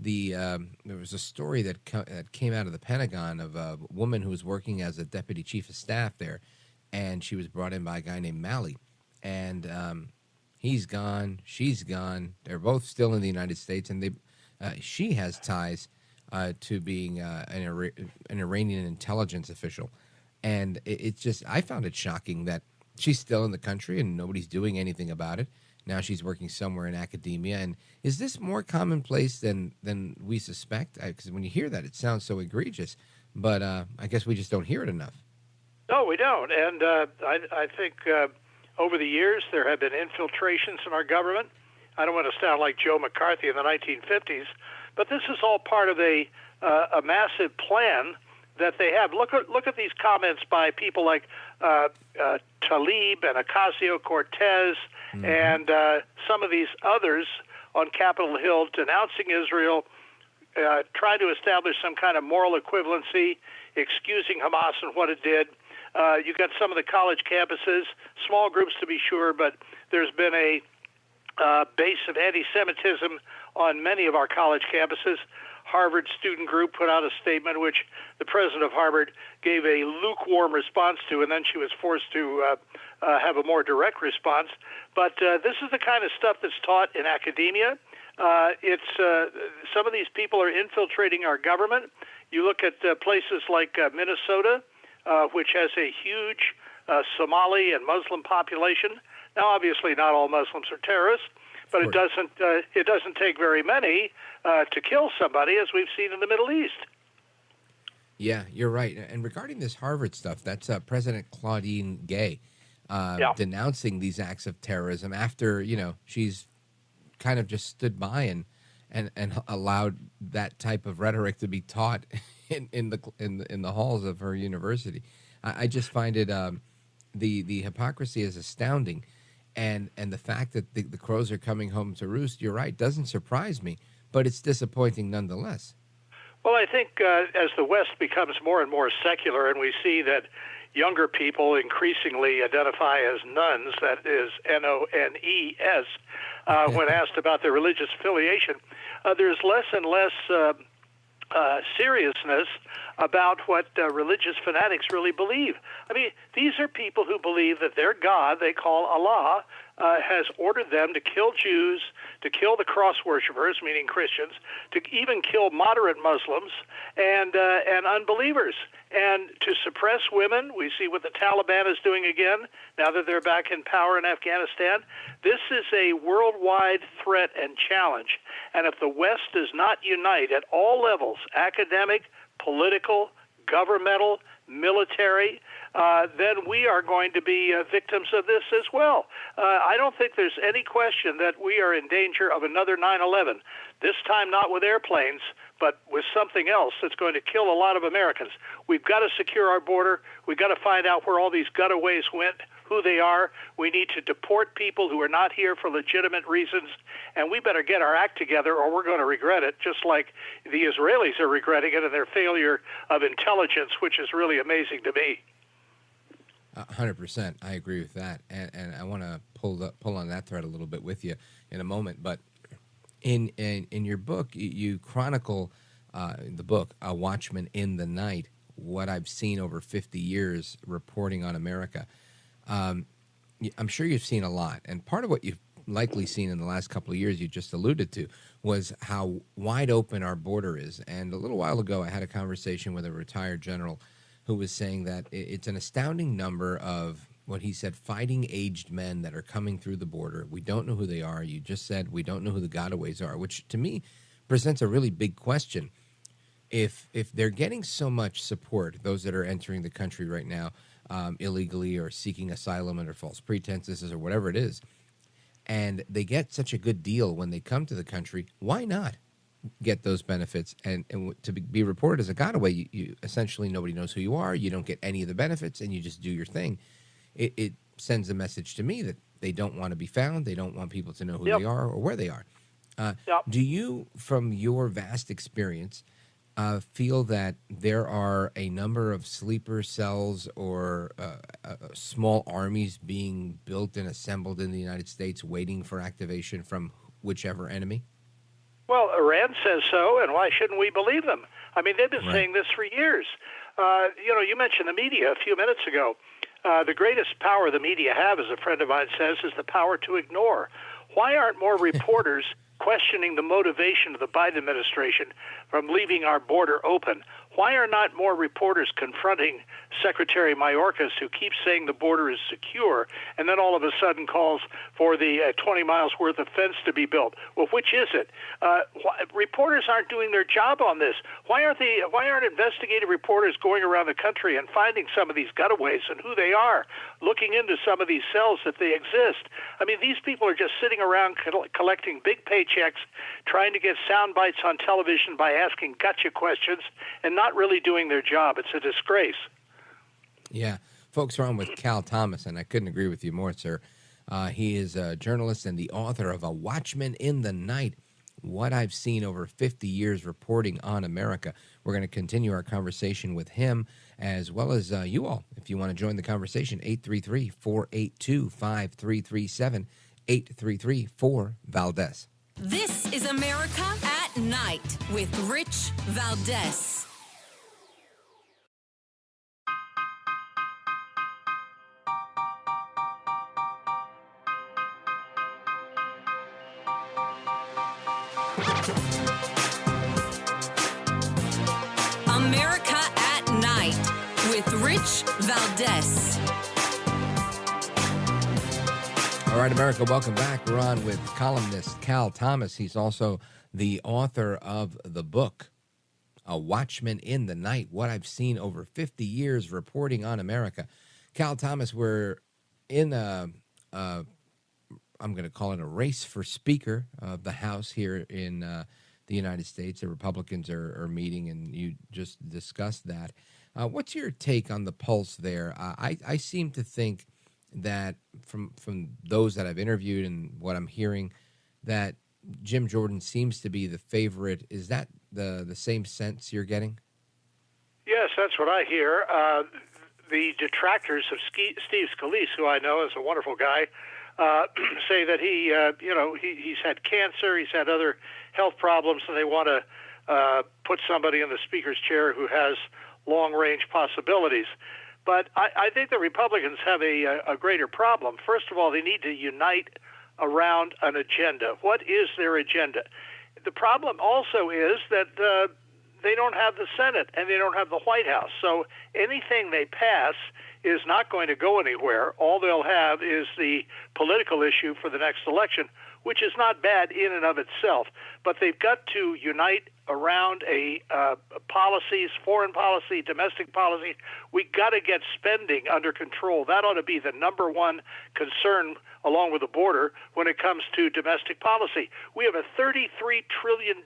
was a story that came out of the Pentagon of a woman who was working as a deputy chief of staff there, and she was brought in by a guy named Malley. And he's gone, she's gone. They're both still in the United States, and she has ties to being an Iranian intelligence official. And it's just, I found it shocking that she's still in the country and nobody's doing anything about it. Now she's working somewhere in academia. And is this more commonplace than we suspect? Because when you hear that, it sounds so egregious. But I guess we just don't hear it enough. No, we don't. And I think over the years there have been infiltrations in our government. I don't want to sound like Joe McCarthy in the 1950s, but this is all part of a massive plan that they have. Look at these comments by people like Tlaib and Ocasio-Cortez and some of these others on Capitol Hill denouncing Israel, trying to establish some kind of moral equivalency, excusing Hamas and what it did. You've got some of the college campuses, small groups to be sure, but there's been a base of anti-Semitism on many of our college campuses. Harvard student group put out a statement which the president of Harvard gave a lukewarm response to, and then she was forced to have a more direct response. But this is the kind of stuff that's taught in academia. Some of these people are infiltrating our government. You look at places like Minnesota, which has a huge Somali and Muslim population. Now, obviously, not all Muslims are terrorists, but it doesn't take very many to kill somebody, as we've seen in the Middle East. Yeah, you're right. And regarding this Harvard stuff, that's President Claudine Gay denouncing these acts of terrorism after, she's kind of just stood by and allowed that type of rhetoric to be taught in the halls of her university. I just find it the hypocrisy is astounding, and the fact that the crows are coming home to roost. You're right, doesn't surprise me, but it's disappointing nonetheless. Well, I think as the West becomes more and more secular, and we see that younger people increasingly identify as nuns, that is N-O-N-E-S, when asked about their religious affiliation, there's less and less seriousness about what religious fanatics really believe. I mean, these are people who believe that their God, they call Allah, has ordered them to kill Jews, to kill the cross worshippers, meaning Christians, to even kill moderate Muslims and unbelievers, and to suppress women. We see what the Taliban is doing again now that they're back in power in Afghanistan. This is a worldwide threat and challenge, and if the West does not unite at all levels, academic, political, governmental, military, then we are going to be victims of this as well. I don't think there's any question that we are in danger of another 9/11, this time not with airplanes, but with something else that's going to kill a lot of Americans. We've got to secure our border. We've got to find out where all these gutaways went, who they are. We need to deport people who are not here for legitimate reasons, and we better get our act together or we're going to regret it, just like the Israelis are regretting it and their failure of intelligence, which is really amazing to me. 100%. I agree with that, and I want to pull on that thread a little bit with you in a moment. But in your book, you chronicle the book "A Watchman in the Night," what I've seen over 50 years reporting on America. I'm sure you've seen a lot, and part of what you've likely seen in the last couple of years, you just alluded to, was how wide open our border is. And a little while ago, I had a conversation with a retired general who was saying that it's an astounding number of what he said, fighting aged men that are coming through the border. We don't know who they are. You just said we don't know who the gotaways are, which to me presents a really big question. If they're getting so much support, those that are entering the country right now illegally or seeking asylum under false pretenses or whatever it is, and they get such a good deal when they come to the country, why not get those benefits? And to be reported as a gotaway, you essentially nobody knows who you are. You don't get any of the benefits, and you just do your thing. It sends a message to me that they don't want to be found. They don't want people to know who they are or where they are. Do you, from your vast experience, feel that there are a number of sleeper cells or small armies being built and assembled in the United States waiting for activation from whichever enemy? Well, Iran says so, and why shouldn't we believe them? I mean, they've been saying this for years. You mentioned the media a few minutes ago. The greatest power the media have, as a friend of mine says, is the power to ignore. Why aren't more reporters questioning the motivation of the Biden administration from leaving our border open? Why are not more reporters confronting Secretary Mayorkas, who keeps saying the border is secure, and then all of a sudden calls for the 20 miles worth of fence to be built? Well, which is it? Reporters aren't doing their job on this. Why aren't investigative reporters going around the country and finding some of these gutaways and who they are, looking into some of these cells if they exist? I mean, these people are just sitting around collecting big paychecks, trying to get sound bites on television by asking gotcha questions and not really doing their job. It's a disgrace. Yeah. Folks, we're on with Cal Thomas, and I couldn't agree with you more, sir. He is a journalist and the author of A Watchman in the Night, What I've Seen Over 50 Years Reporting on America. We're going to continue our conversation with him as well as you all. If you want to join the conversation, 833-482-5337, 833-4-VALDEZ. This is America at Night with Rich Valdez. America at Night with Rich Valdez. All right, America, welcome back. We're on with columnist Cal Thomas. He's also the author of the book, A Watchman in the Night, What I've Seen Over 50 Years Reporting on America. Cal Thomas, we're in I'm going to call it a race for Speaker of the House here in the United States. The Republicans are meeting, and you just discussed that. What's your take on the pulse there? I seem to think that from those that I've interviewed and what I'm hearing, that Jim Jordan seems to be the favorite. Is that the same sense you're getting? Yes, that's what I hear. The detractors of Steve Scalise, who I know is a wonderful guy, say that he's had cancer, he's had other health problems, and they want to put somebody in the Speaker's chair who has long-range possibilities. But I think the Republicans have a greater problem. First of all, they need to unite around an agenda. What is their agenda? The problem also is that they don't have the Senate and they don't have the White House. So anything they pass is not going to go anywhere. All they'll have is the political issue for the next election, which is not bad in and of itself. But they've got to unite around policies, foreign policy, domestic policy. We got to get spending under control. That ought to be the number one concern, along with the border, when it comes to domestic policy. We have a $33 trillion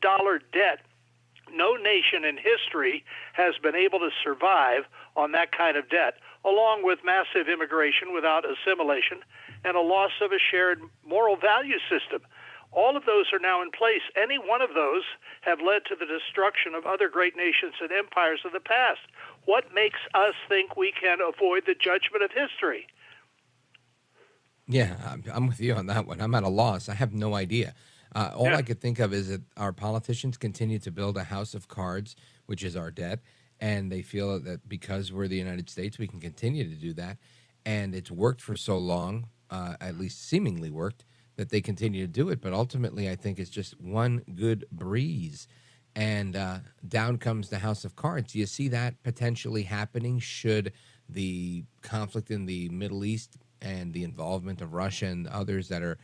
debt. No nation in history has been able to survive on that kind of debt, along with massive immigration without assimilation and a loss of a shared moral value system. All of those are now in place. Any one of those have led to the destruction of other great nations and empires of the past. What makes us think we can avoid the judgment of history? Yeah, I'm with you on that one. I'm at a loss. I have no idea. I could think of is that our politicians continue to build a house of cards, which is our debt, and they feel that because we're the United States, we can continue to do that. And it's worked for so long, at least seemingly worked, that they continue to do it. But ultimately, I think it's just one good breeze. And down comes the house of cards. Do you see that potentially happening should the conflict in the Middle East and the involvement of Russia and others that are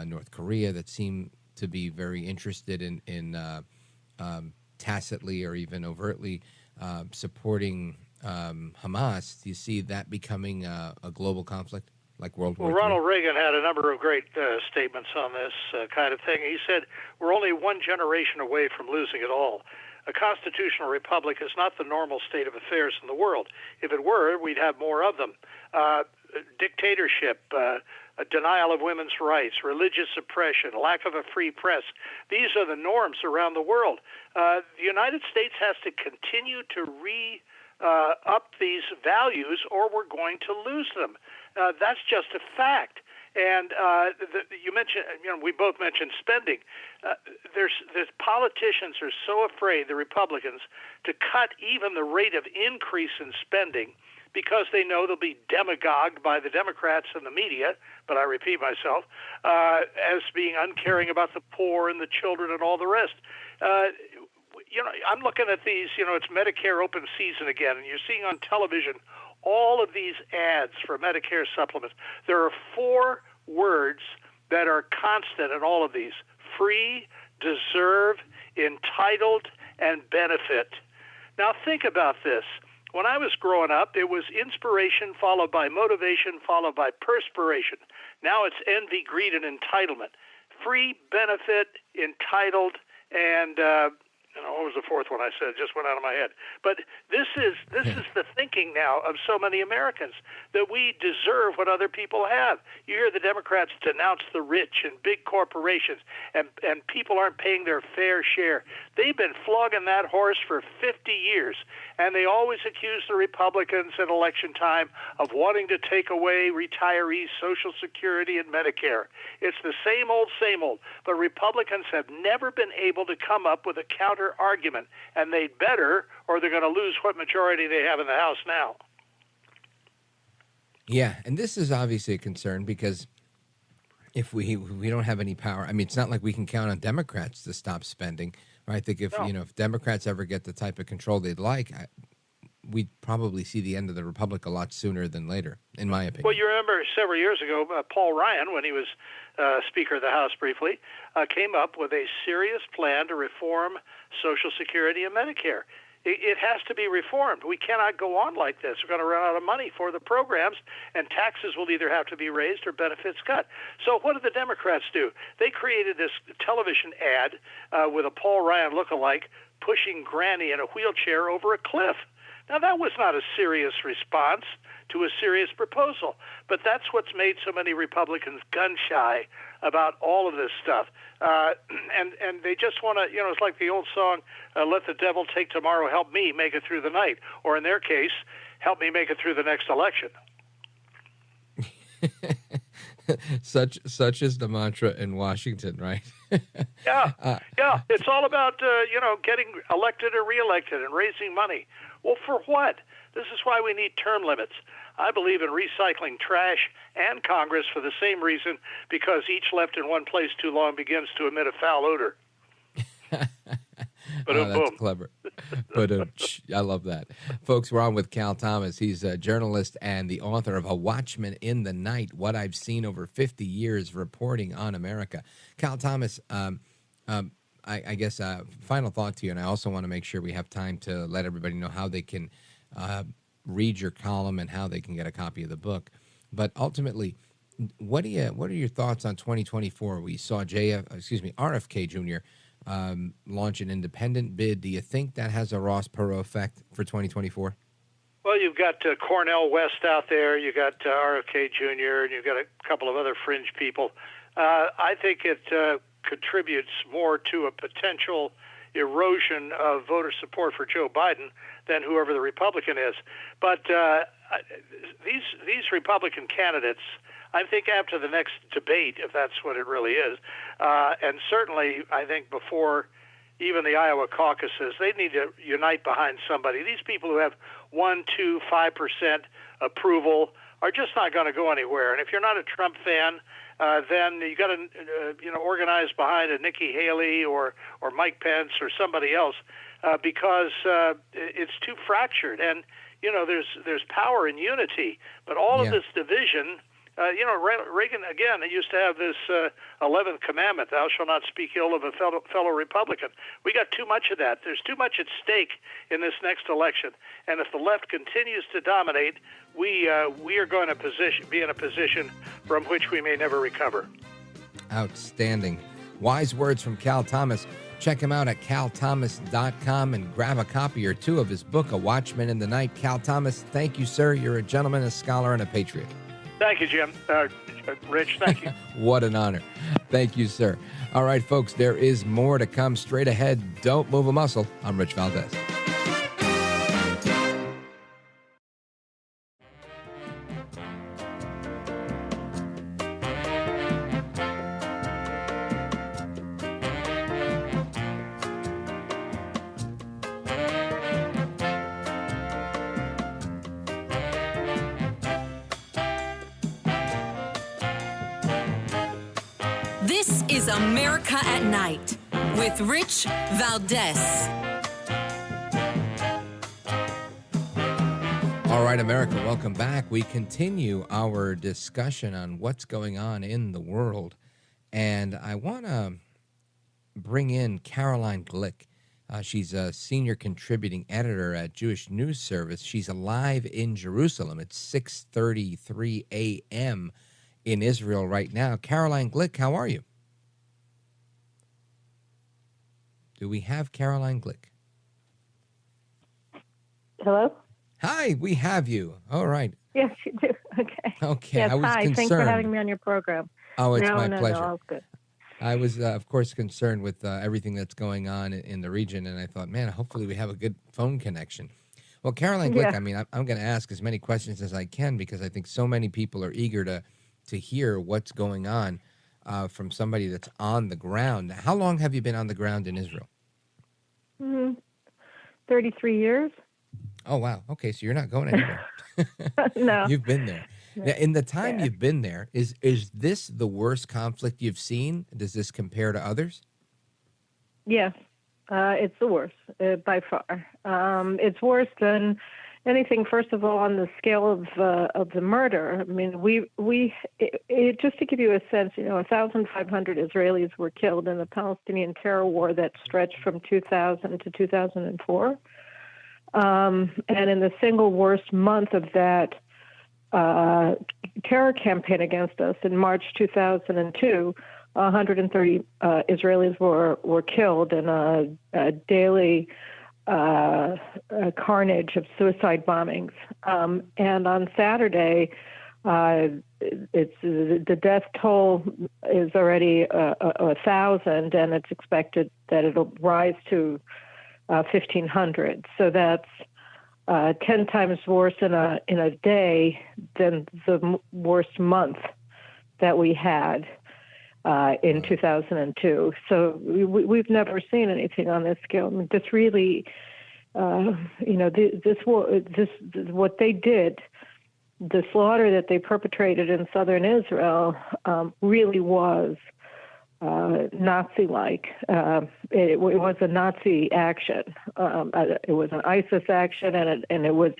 North Korea that seem to be very interested in tacitly or even overtly supporting Hamas? Do you see that becoming a global conflict like World War II? Well, Ronald Reagan had a number of great statements on this kind of thing. He said, we're only one generation away from losing it all. A constitutional republic is not the normal state of affairs in the world. If it were, we'd have more of them. Dictatorship, a denial of women's rights, religious suppression, lack of a free press. These are the norms around the world. The United States has to continue to up these values, or we're going to lose them. That's just a fact. And you mentioned, we both mentioned spending. The politicians are so afraid, the Republicans, to cut even the rate of increase in spending because they know they'll be demagogued by the Democrats and the media, but I repeat myself, as being uncaring about the poor and the children and all the rest. I'm looking at these, it's Medicare open season again, and you're seeing on television all of these ads for Medicare supplements. There are 4 words that are constant in all of these: free, deserve, entitled, and benefit. Now think about this. When I was growing up, it was inspiration followed by motivation followed by perspiration. Now it's envy, greed, and entitlement. Free, benefit, entitled, and what was the 4th one I said? It just went out of my head. But this is the thinking now of so many Americans, that we deserve what other people have. You hear the Democrats denounce the rich and big corporations, and people aren't paying their fair share. They've been flogging that horse for 50 years, and they always accuse the Republicans at election time of wanting to take away retirees' Social Security and Medicare. It's the same old, but Republicans have never been able to come up with a counter argument, and they'd better, or they're going to lose what majority they have in the House now. Yeah, and this is obviously a concern because if we don't have any power, I mean, it's not like we can count on Democrats to stop spending. Right? I think if Democrats ever get the type of control they'd like, we'd probably see the end of the republic a lot sooner than later, in my opinion. Well, you remember several years ago, Paul Ryan, when he was Speaker of the House briefly, came up with a serious plan to reform Social Security and Medicare. It has to be reformed. We cannot go on like this. We're going to run out of money for the programs, and taxes will either have to be raised or benefits cut. So what did the Democrats do? They created this television ad with a Paul Ryan lookalike pushing Granny in a wheelchair over a cliff. Now, that was not a serious response to a serious proposal, but that's what's made so many Republicans gun-shy about all of this stuff. And they just want to, it's like the old song, let the devil take tomorrow, help me make it through the night. Or in their case, help me make it through the next election. Such is the mantra in Washington, right? Yeah. It's all about, getting elected or reelected and raising money. Well, for what? This is why we need term limits. I believe in recycling trash and Congress for the same reason, because each left in one place too long begins to emit a foul odor. That's clever. But I love that. Folks, we're on with Cal Thomas. He's a journalist and the author of A Watchman in the Night, What I've Seen Over 50 Years Reporting on America. Cal Thomas, I guess final thought to you, and I also want to make sure we have time to let everybody know how they can read your column and how they can get a copy of the book. But ultimately, what are your thoughts on 2024? We saw RFK Jr. Launch an independent bid. Do you think that has a Ross Perot effect for 2024? Well, you've got Cornel West out there. You got RFK Jr. and you've got a couple of other fringe people. I think it contributes more to a potential erosion of voter support for Joe Biden than whoever the Republican is. But these Republican candidates, I think after the next debate, if that's what it really is, and certainly I think before even the Iowa caucuses, they need to unite behind somebody. These people who have 1%, 2%, 5% approval are just not going to go anywhere. And if you're not a Trump fan, then you got to organize behind a Nikki Haley or Mike Pence or somebody else, because it's too fractured. And there's power in unity, but all of this division. Reagan, again, used to have this 11th commandment, thou shalt not speak ill of a fellow Republican. We got too much of that. There's too much at stake in this next election. And if the left continues to dominate, we are going to be in a position from which we may never recover. Outstanding. Wise words from Cal Thomas. Check him out at calthomas.com and grab a copy or two of his book, A Watchman in the Night. Cal Thomas, thank you, sir. You're a gentleman, a scholar, and a patriot. Thank you, Jim. Rich, thank you. What an honor. Thank you, sir. All right, folks, there is more to come straight ahead. Don't move a muscle. I'm Rich Valdez. This is America at Night with Rich Valdez. All right, America, welcome back. We continue our discussion on what's going on in the world. And I want to bring in Caroline Glick. She's a senior contributing editor at Jewish News Service. She's live in Jerusalem. It's 6:33 a.m. in Israel right now. Caroline Glick, how are you? Do we have Caroline Glick? Hello? Hi, we have you. All right. Yes, you do. Okay. Okay, yes, I was hi. concerned. Thanks for having me on your program. Oh, it's my pleasure. No, good. I was, of course, concerned with everything that's going on in the region, and I thought, man, hopefully we have a good phone connection. Well, Caroline Glick, I mean, I'm going to ask as many questions as I can because I think so many people are eager to hear what's going on from somebody that's on the ground. How long have you been on the ground in Israel? 33 years. Oh, wow. Okay, so you're not going anywhere. No. You've been there. Now, in the time you've been there, is this the worst conflict you've seen? Does this compare to others? Yes, it's the worst by far. It's worse than anything, first of all, on the scale of the murder. I mean, just to give you a sense, 1,500 Israelis were killed in the Palestinian terror war that stretched from 2000 to 2004. And in the single worst month of that terror campaign against us in March 2002, 130 Israelis were killed in a daily carnage of suicide bombings. And on Saturday, the death toll is already 1,000, and it's expected that it'll rise to 1,500. So that's 10 times worse in a day than the worst month that we had in 2002. So we've never seen anything on this scale. I mean, this really, what they did, the slaughter that they perpetrated in southern Israel, really was Nazi-like. It was a Nazi action. It was an ISIS action, and it was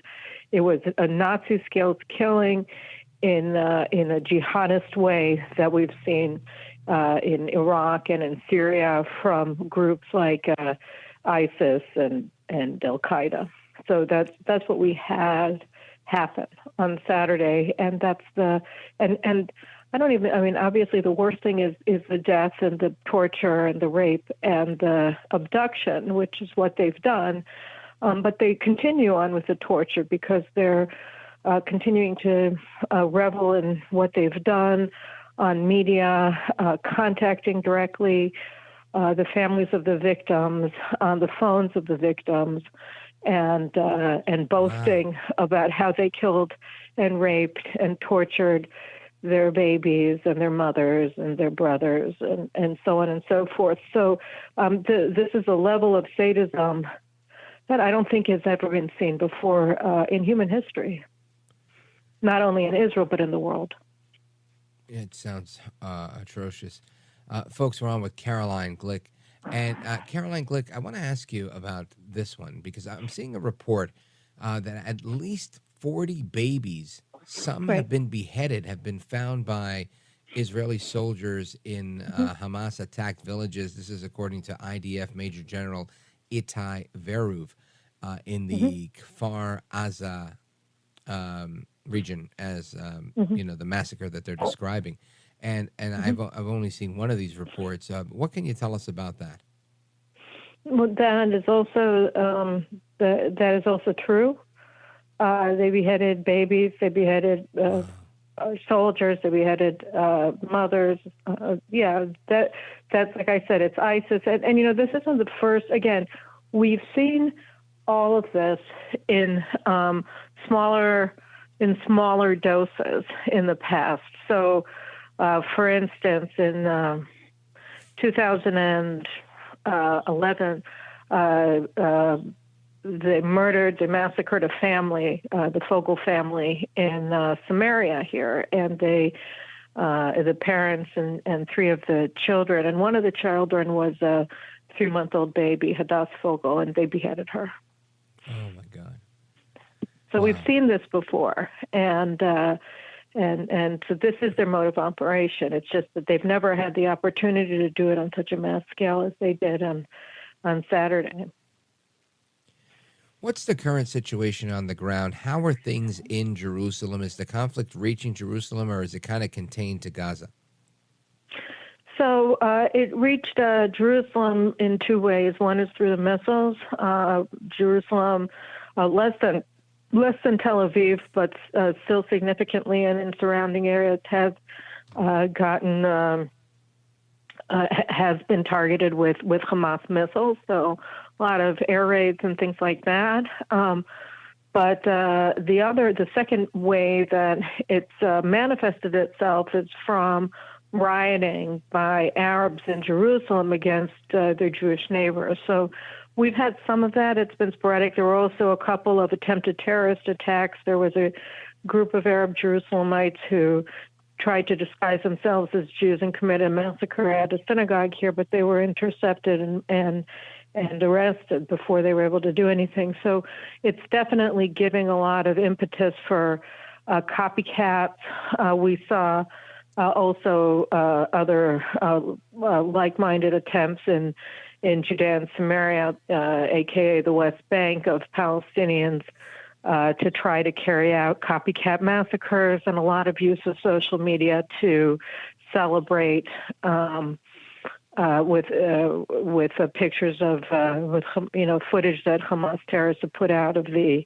a Nazi-scale killing in a jihadist way that we've seen in Iraq and in Syria from groups like ISIS and Al Qaeda. So that's what we had happen on Saturday, and that's and obviously the worst thing is the death and the torture and the rape and the abduction, which is what they've done. But they continue on with the torture because they're continuing to revel in what they've done on media, contacting directly the families of the victims on the phones of the victims, and boasting about how they killed and raped and tortured their babies and their mothers and their brothers and so on and so forth. So this is a level of sadism that I don't think has ever been seen before in human history, not only in Israel but in the world. It sounds atrocious. Folks, we're on with Caroline Glick. And Caroline Glick, I want to ask you about this one because I'm seeing a report that at least 40 babies, some have been beheaded, have been found by Israeli soldiers in Hamas-attacked villages. This is according to IDF Major General Itai Veruv in the Kfar Aza region, as the massacre that they're describing. And I've only seen one of these reports. What can you tell us about that? Well, that is also true. They beheaded babies. They beheaded soldiers. They beheaded mothers. That's like I said. It's ISIS, and this isn't the first. Again, we've seen all of this in smaller doses in the past. So. For instance, in 2011, they massacred a family, the Fogel family in Samaria here, and the parents and three of the children, and one of the children was a 3-month-old baby, Hadass Fogel, and they beheaded her. Oh my God! So we've seen this before, and so this is their mode of operation. It's just that they've never had the opportunity to do it on such a mass scale as they did on Saturday. What's the current situation on the ground? How are things in Jerusalem? Is the conflict reaching Jerusalem, or is it kind of contained to Gaza? So it reached Jerusalem in two ways. One is through the missiles. Jerusalem, less than Tel Aviv, but still significantly and in surrounding areas has been targeted with Hamas missiles. So a lot of air raids and things like that. But the second way that it's manifested itself is from rioting by Arabs in Jerusalem against their Jewish neighbors. So we've had some of that. It's been sporadic. There were also a couple of attempted terrorist attacks. There was a group of Arab Jerusalemites who tried to disguise themselves as Jews and commit a massacre at a synagogue here, but they were intercepted and arrested before they were able to do anything. So it's definitely giving a lot of impetus for copycats. We saw also other like-minded attempts in Judea and Samaria, aka the West Bank, of Palestinians to try to carry out copycat massacres, and a lot of use of social media to celebrate with pictures of footage that Hamas terrorists have put out of the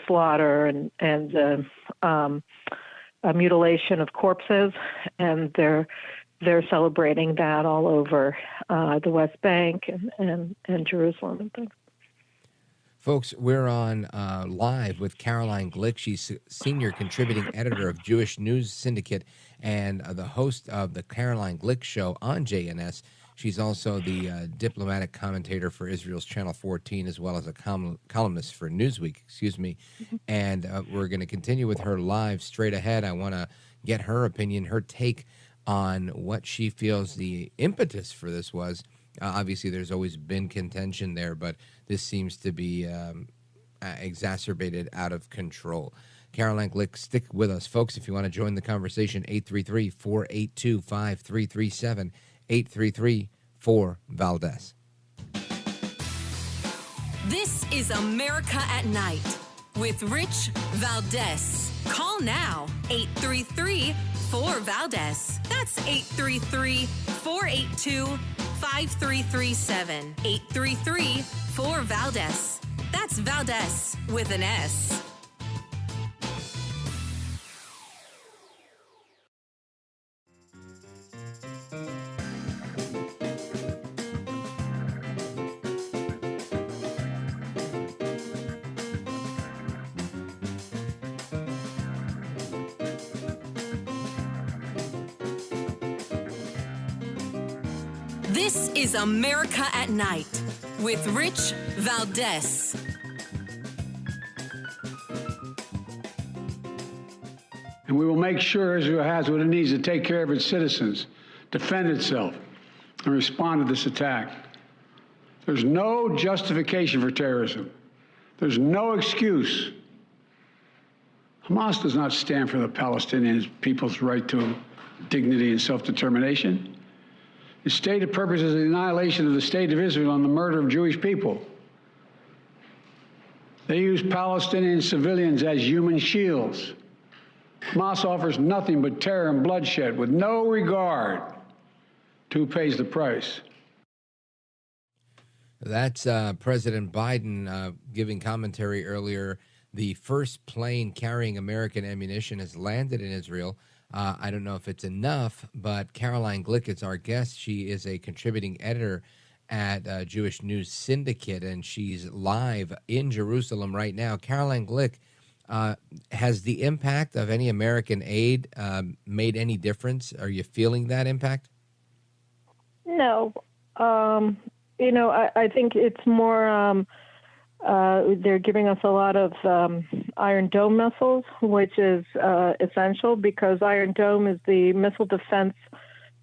slaughter and mutilation of corpses, and they're celebrating that all over the West Bank and Jerusalem and things. Folks, we're on live with Caroline Glick. She's senior contributing editor of Jewish News Syndicate and the host of the Caroline Glick Show on JNS. She's also the diplomatic commentator for Israel's Channel 14, as well as a columnist for Newsweek, And we're going to continue with her live straight ahead. I want to get her opinion, her take on what she feels the impetus for this was. Obviously, there's always been contention there, but this seems to be exacerbated out of control. Caroline Glick, stick with us. Folks, if you want to join the conversation, 833-482-5337, 833-4-VALDEZ. This is America at Night with Rich Valdez. Call now, 833-4-VALDEZ. That's 833-482-5337. 833-4-VALDEZ. That's Valdez with an S. This is America at Night with Rich Valdez. And we will make sure Israel has what it needs to take care of its citizens, defend itself, and respond to this attack. There's no justification for terrorism. There's no excuse. Hamas does not stand for the Palestinian people's right to dignity and self-determination. Its stated purpose is the annihilation of the state of Israel and the murder of Jewish people. They use Palestinian civilians as human shields. Hamas offers nothing but terror and bloodshed with no regard to who pays the price. That's President Biden giving commentary earlier. The first plane carrying American ammunition has landed in Israel. I don't know if it's enough, but Caroline Glick is our guest. She is a contributing editor at Jewish News Syndicate, and she's live in Jerusalem right now. Caroline Glick, has the impact of any American aid made any difference? Are you feeling that impact? No. I think it's more they're giving us a lot of Iron Dome missiles, which is essential because Iron Dome is the missile defense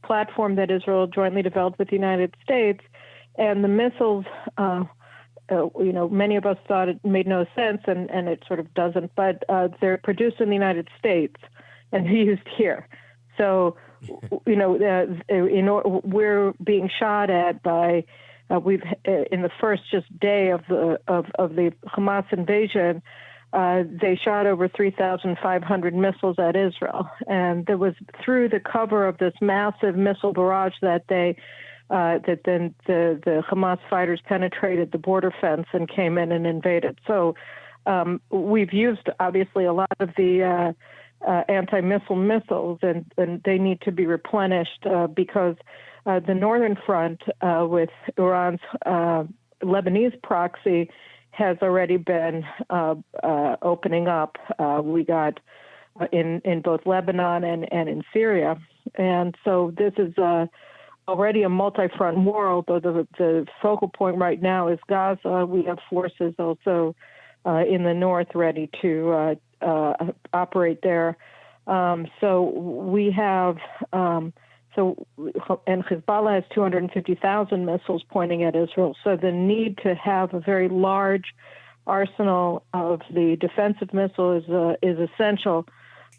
platform that Israel jointly developed with the United States. And the missiles, many of us thought it made no sense, and it sort of doesn't, but they're produced in the United States and they're used here. So, we're being shot at by, in the first just day of the Hamas invasion, they shot over 3,500 missiles at Israel. And there was through the cover of this massive missile barrage that then the Hamas fighters penetrated the border fence and came in and invaded. So we've used, obviously, a lot of the anti-missile missiles, and they need to be replenished because the Northern Front with Iran's Lebanese proxy has already been opening up. We got in both Lebanon and in Syria. And so this is already a multi-front war, although the focal point right now is Gaza. We have forces also in the north ready to operate there. So we have some and Hezbollah has 250,000 missiles pointing at Israel. So the need to have a very large arsenal of the defensive missile is essential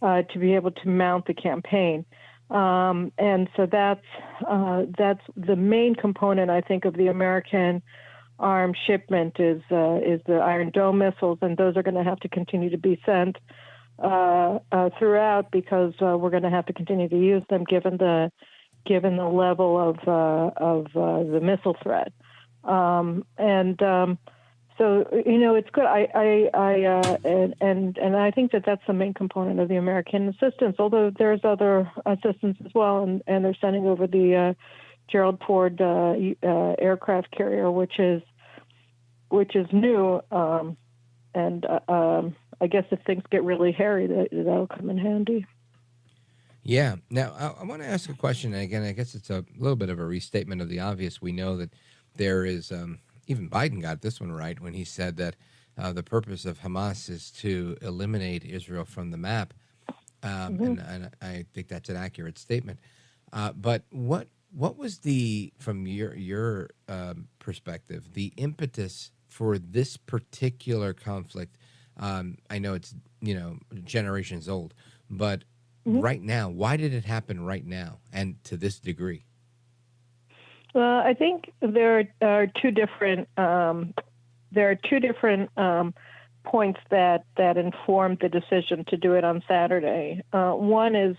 to be able to mount the campaign. And so that's the main component, I think, of the American armed shipment is the Iron Dome missiles, and those are going to have to continue to be sent throughout because we're going to have to continue to use them given the level of the missile threat. So it's good. And I think that's the main component of the American assistance. Although there's other assistance as well, and they're sending over the Gerald Ford aircraft carrier, which is new. I guess if things get really hairy, that'll come in handy. Yeah. Now, I want to ask a question. And again, I guess it's a little bit of a restatement of the obvious. We know that there is, even Biden got this one right when he said that the purpose of Hamas is to eliminate Israel from the map. And I think that's an accurate statement. But what was from your perspective, the impetus for this particular conflict? I know it's, generations old, but right now, why did it happen right now and to this degree? Well, I think there are two different points that informed the decision to do it on Saturday. One is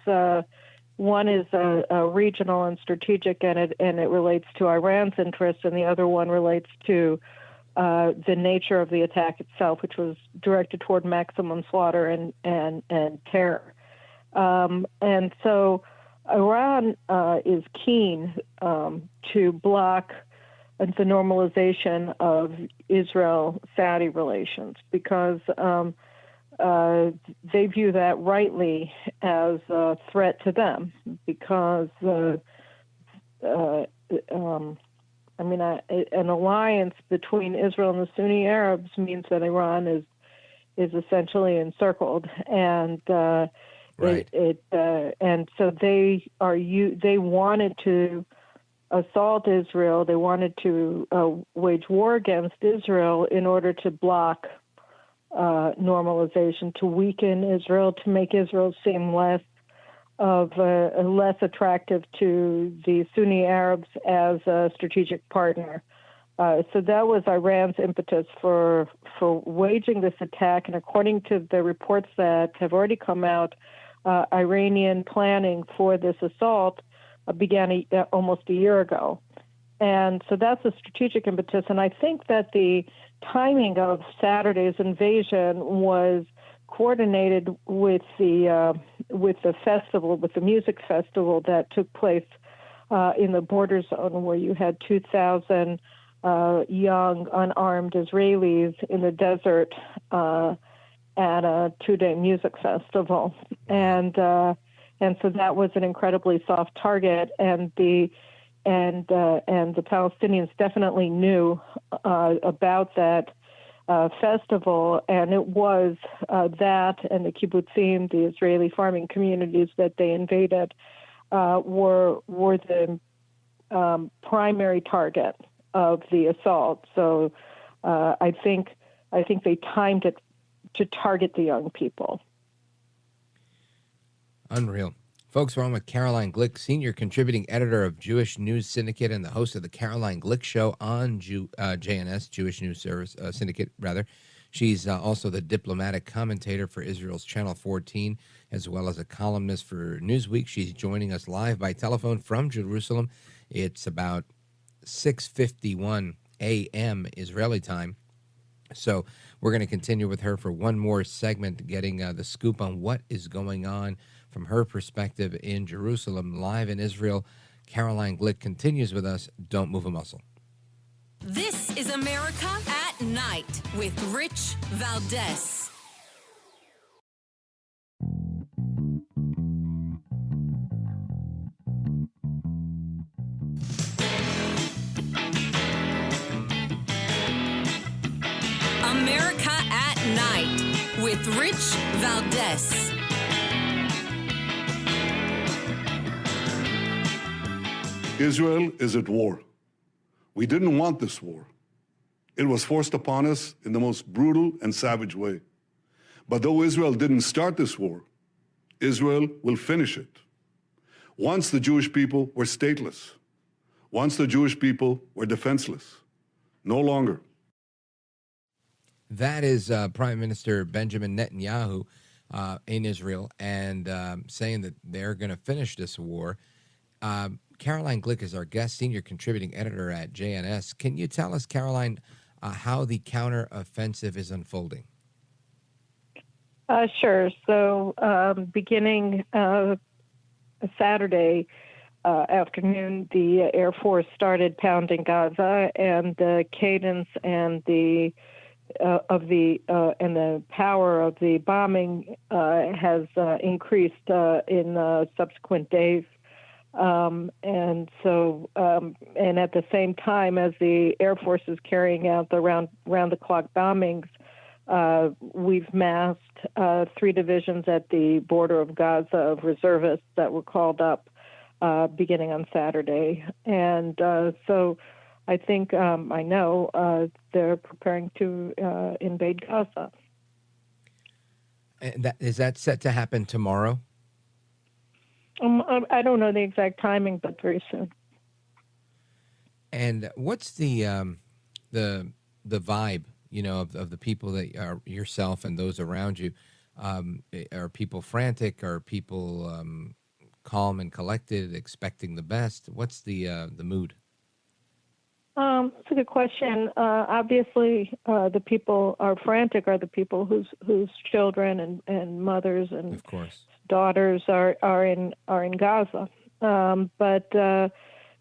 regional and strategic, and it relates to Iran's interests, and the other one relates to the nature of the attack itself, which was directed toward maximum slaughter and terror. And so Iran is keen to block the normalization of Israel-Saudi relations because they view that rightly as a threat to them because an alliance between Israel and the Sunni Arabs means that Iran is essentially encircled, and right. And so they wanted to assault Israel. They wanted to wage war against Israel in order to block normalization, to weaken Israel, to make Israel seem less attractive to the Sunni Arabs as a strategic partner. So that was Iran's impetus for waging this attack. And according to the reports that have already come out, Iranian planning for this assault began almost a year ago. And so that's a strategic impetus. And I think that the timing of Saturday's invasion was coordinated with the festival, with the music festival that took place in the border zone, where you had 2,000 young unarmed Israelis in the desert at a 2-day music festival, and so that was an incredibly soft target, and the Palestinians definitely knew about that festival, and it was that and the kibbutzim, the Israeli farming communities that they invaded, were the primary target of the assault. So I think they timed it to target the young people. Unreal. Folks, we're on with Caroline Glick, senior contributing editor of Jewish News Syndicate and the host of the Caroline Glick Show on JNS, Jewish News Syndicate, rather. She's also the diplomatic commentator for Israel's Channel 14, as well as a columnist for Newsweek. She's joining us live by telephone from Jerusalem. It's about 6:51 a.m. Israeli time. So we're going to continue with her for one more segment, getting the scoop on what is going on from her perspective in Jerusalem, live in Israel. Caroline Glick continues with us. Don't move a muscle. This is America at Night with Rich Valdez. America at Night with Rich Valdez. Israel is at war. We didn't want this war. It was forced upon us in the most brutal and savage way. But though Israel didn't start this war, Israel will finish it. Once the Jewish people were stateless. Once the Jewish people were defenseless. No longer. That is Prime Minister Benjamin Netanyahu in Israel, and saying that they're going to finish this war. Caroline Glick is our guest, senior contributing editor at JNS. Can you tell us, Caroline, how the counteroffensive is unfolding? Sure. So beginning Saturday afternoon, the Air Force started pounding Gaza, and the cadence and the power of the bombing has increased in subsequent days. And at the same time as the Air Force is carrying out the round-the-clock bombings, we've massed 3 divisions at the border of Gaza of reservists that were called up beginning on Saturday. And so I think, I know, they're preparing to invade Gaza. And is that set to happen tomorrow? I don't know the exact timing, but very soon. And what's the vibe, of the people that are yourself and those around you? Are people frantic? Are people calm and collected, expecting the best? What's the mood? That's a good question. Obviously, the people are frantic are the people whose children and mothers and of course daughters are in Gaza. But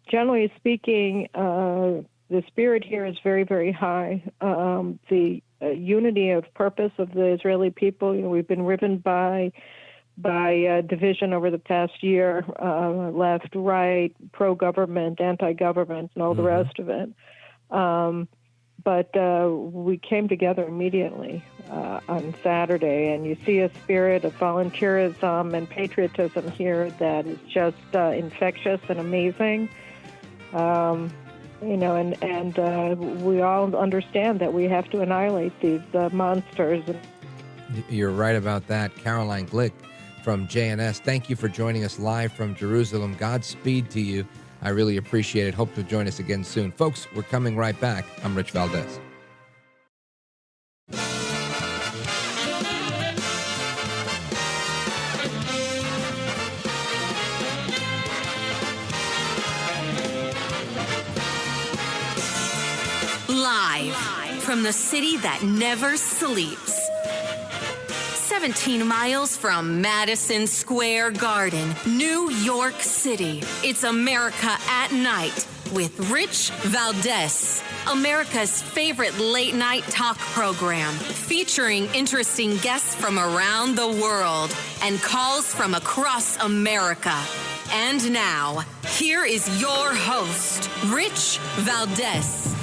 generally speaking, the spirit here is very, very high. The unity of purpose of the Israeli people, we've been riven by division over the past year, left, right, pro-government, anti-government, and all the rest of it. But we came together immediately on Saturday, and you see a spirit of volunteerism and patriotism here that is just infectious and amazing. And we all understand that we have to annihilate these monsters. You're right about that. Caroline Glick from JNS, thank you for joining us live from Jerusalem. Godspeed to you. I really appreciate it. Hope to join us again soon. Folks, we're coming right back. I'm Rich Valdez. Live from the city that never sleeps. 17 miles from Madison Square Garden, New York City. It's America at Night with Rich Valdez, America's favorite late-night talk program, featuring interesting guests from around the world and calls from across America. And now, here is your host, Rich Valdez.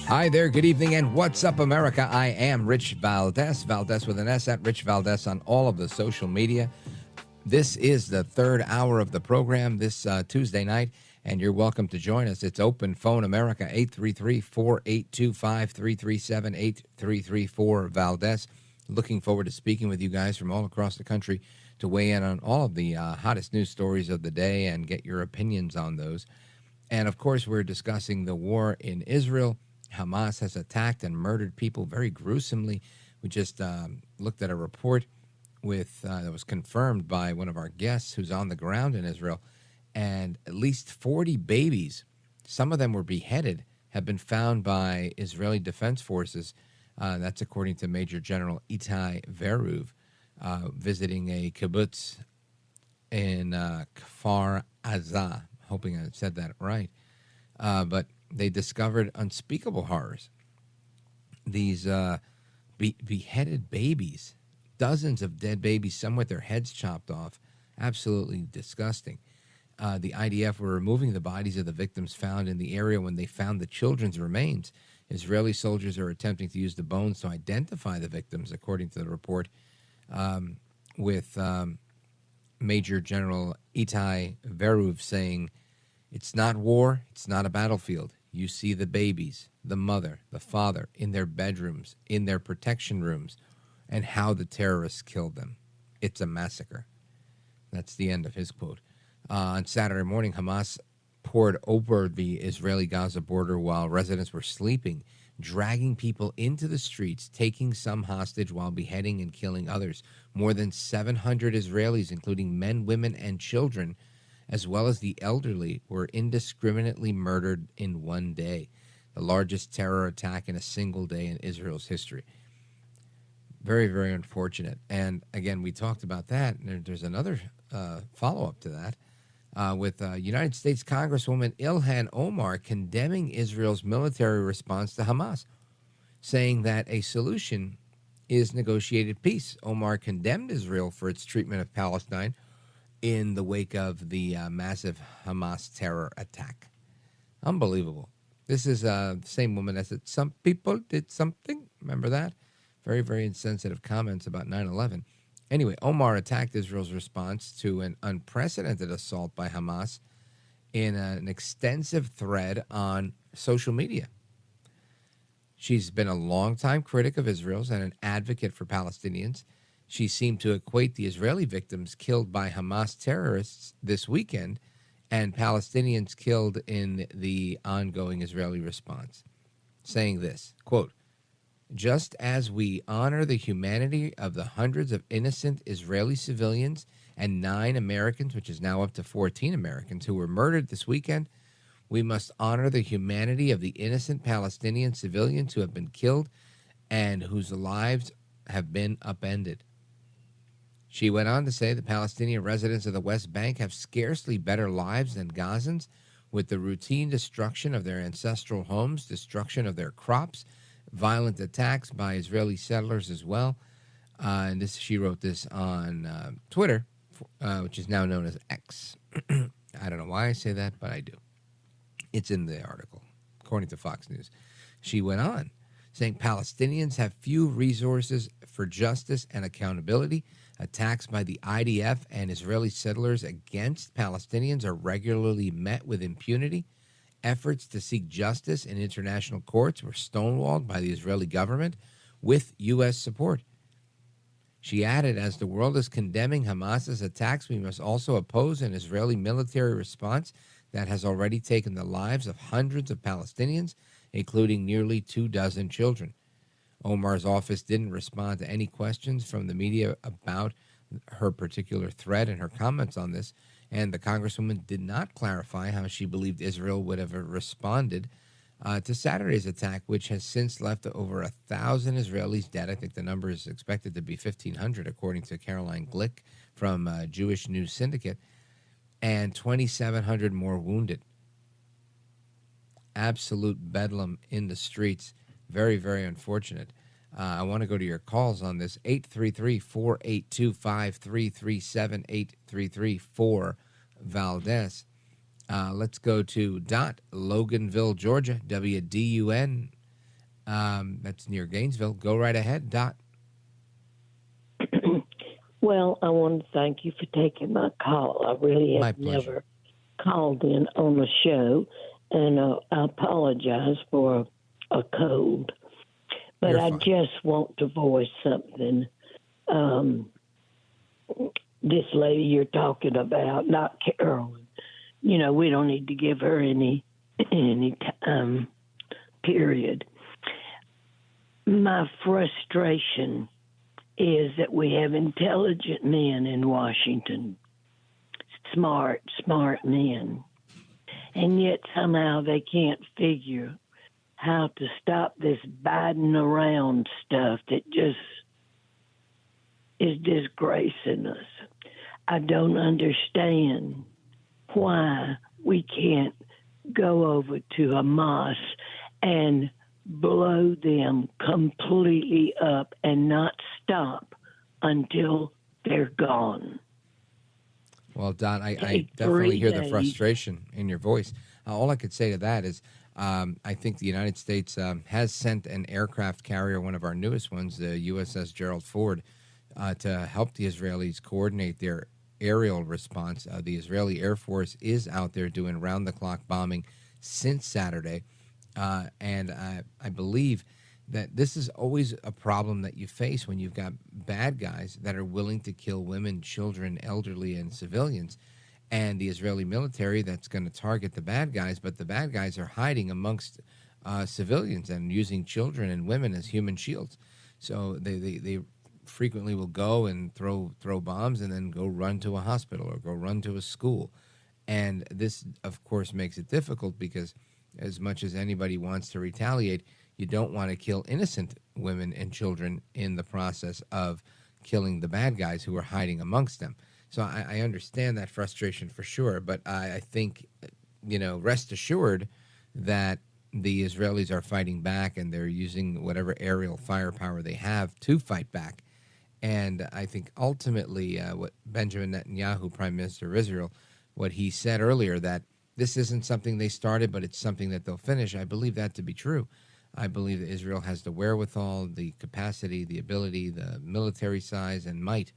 Hi there, good evening, and what's up, America? I am Rich Valdez, Valdez with an S, at Rich Valdez on all of the social media. This is the third hour of the program this Tuesday night, and you're welcome to join us. It's Open Phone America, 833-4825-337-8334 Valdez. Looking forward to speaking with you guys from all across the country to weigh in on all of the hottest news stories of the day and get your opinions on those. And, of course, we're discussing the war in Israel. Hamas has attacked and murdered people very gruesomely. We just looked at a report that was confirmed by one of our guests who's on the ground in Israel, and at least 40 babies, some of them were beheaded, have been found by Israeli Defense Forces. That's according to Major General Itai Veruv, visiting a kibbutz in Kfar Aza. Hoping I said that right. But they discovered unspeakable horrors. These beheaded babies, dozens of dead babies, some with their heads chopped off. Absolutely disgusting. The IDF were removing the bodies of the victims found in the area when they found the children's remains. Israeli soldiers are attempting to use the bones to identify the victims, according to the report, with Major General Itai Veruv saying, "It's not war, it's not a battlefield. You see the babies, the mother, the father, in their bedrooms, in their protection rooms, and how the terrorists killed them. It's a massacre." That's the end of his quote. On Saturday morning, Hamas poured over the Israeli-Gaza border while residents were sleeping, dragging people into the streets, taking some hostage while beheading and killing others. More than 700 Israelis, including men, women, and children, as well as the elderly, were indiscriminately murdered in one day, the largest terror attack in a single day in Israel's history. Very, very unfortunate. And again, we talked about that. And there's another follow-up to that with United States Congresswoman Ilhan Omar condemning Israel's military response to Hamas, saying that a solution is negotiated peace. Omar condemned Israel for its treatment of Palestine in the wake of the massive Hamas terror attack. Unbelievable. This is the same woman that said some people did something. Remember that? Very, very insensitive comments about 9/11. Anyway, Omar attacked Israel's response to an unprecedented assault by Hamas in an extensive thread on social media. She's been a longtime critic of Israel's and an advocate for Palestinians. She seemed to equate the Israeli victims killed by Hamas terrorists this weekend and Palestinians killed in the ongoing Israeli response, saying this, quote, "Just as we honor the humanity of the hundreds of innocent Israeli civilians and 9 Americans, which is now up to 14 Americans, who were murdered this weekend, we must honor the humanity of the innocent Palestinian civilians who have been killed and whose lives have been upended." She went on to say the Palestinian residents of the West Bank have scarcely better lives than Gazans, with the routine destruction of their ancestral homes, destruction of their crops, violent attacks by Israeli settlers as well. And she wrote this on Twitter, which is now known as X. I don't know why I say that, but I do. It's in the article, according to Fox News. She went on, saying Palestinians have few resources for justice and accountability. Attacks by the IDF and Israeli settlers against Palestinians are regularly met with impunity. Efforts to seek justice in international courts were stonewalled by the Israeli government with U.S. support. She added, as the world is condemning Hamas's attacks, we must also oppose an Israeli military response that has already taken the lives of hundreds of Palestinians, including nearly 24 children. Omar's office didn't respond to any questions from the media about her particular threat and her comments on this, and the Congresswoman did not clarify how she believed Israel would have responded to Saturday's attack, which has since left over 1,000 Israelis dead. I think the number is expected to be 1,500, according to Caroline Glick from Jewish News Syndicate, and 2,700 more wounded. Absolute bedlam in the streets. Very, very unfortunate. I want to go to your calls on this. 833-482-5337, 833-4-Valdez. Let's go to Dot, Loganville, Georgia, WDUN. That's near Gainesville. Go right ahead, Dot. Well, I want to thank you for taking my call. I really have never called in on the show, and I apologize for a cold. But I just want to voice something. This lady you're talking about, not Carolyn, we don't need to give her any time, period. My frustration is that we have intelligent men in Washington, smart men, and yet somehow they can't figure how to stop this Biden around stuff that just is disgracing us. I don't understand why we can't go over to Hamas and blow them completely up and not stop until they're gone. Well, Don, I definitely hear the frustration in your voice. All I could say to that is I think the United States has sent an aircraft carrier, one of our newest ones, the USS Gerald Ford, to help the Israelis coordinate their aerial response. The Israeli Air Force is out there doing round-the-clock bombing since Saturday, and I believe that this is always a problem that you face when you've got bad guys that are willing to kill women, children, elderly, and civilians, and the Israeli military that's going to target the bad guys, but the bad guys are hiding amongst civilians and using children and women as human shields. So they frequently will go and throw bombs and then go run to a hospital or go run to a school. And this, of course, makes it difficult because as much as anybody wants to retaliate, you don't want to kill innocent women and children in the process of killing the bad guys who are hiding amongst them. So I understand that frustration for sure, but I think, rest assured that the Israelis are fighting back and they're using whatever aerial firepower they have to fight back. And I think ultimately what Benjamin Netanyahu, Prime Minister of Israel, what he said earlier, that this isn't something they started, but it's something that they'll finish. I believe that to be true. I believe that Israel has the wherewithal, the capacity, the ability, the military size and might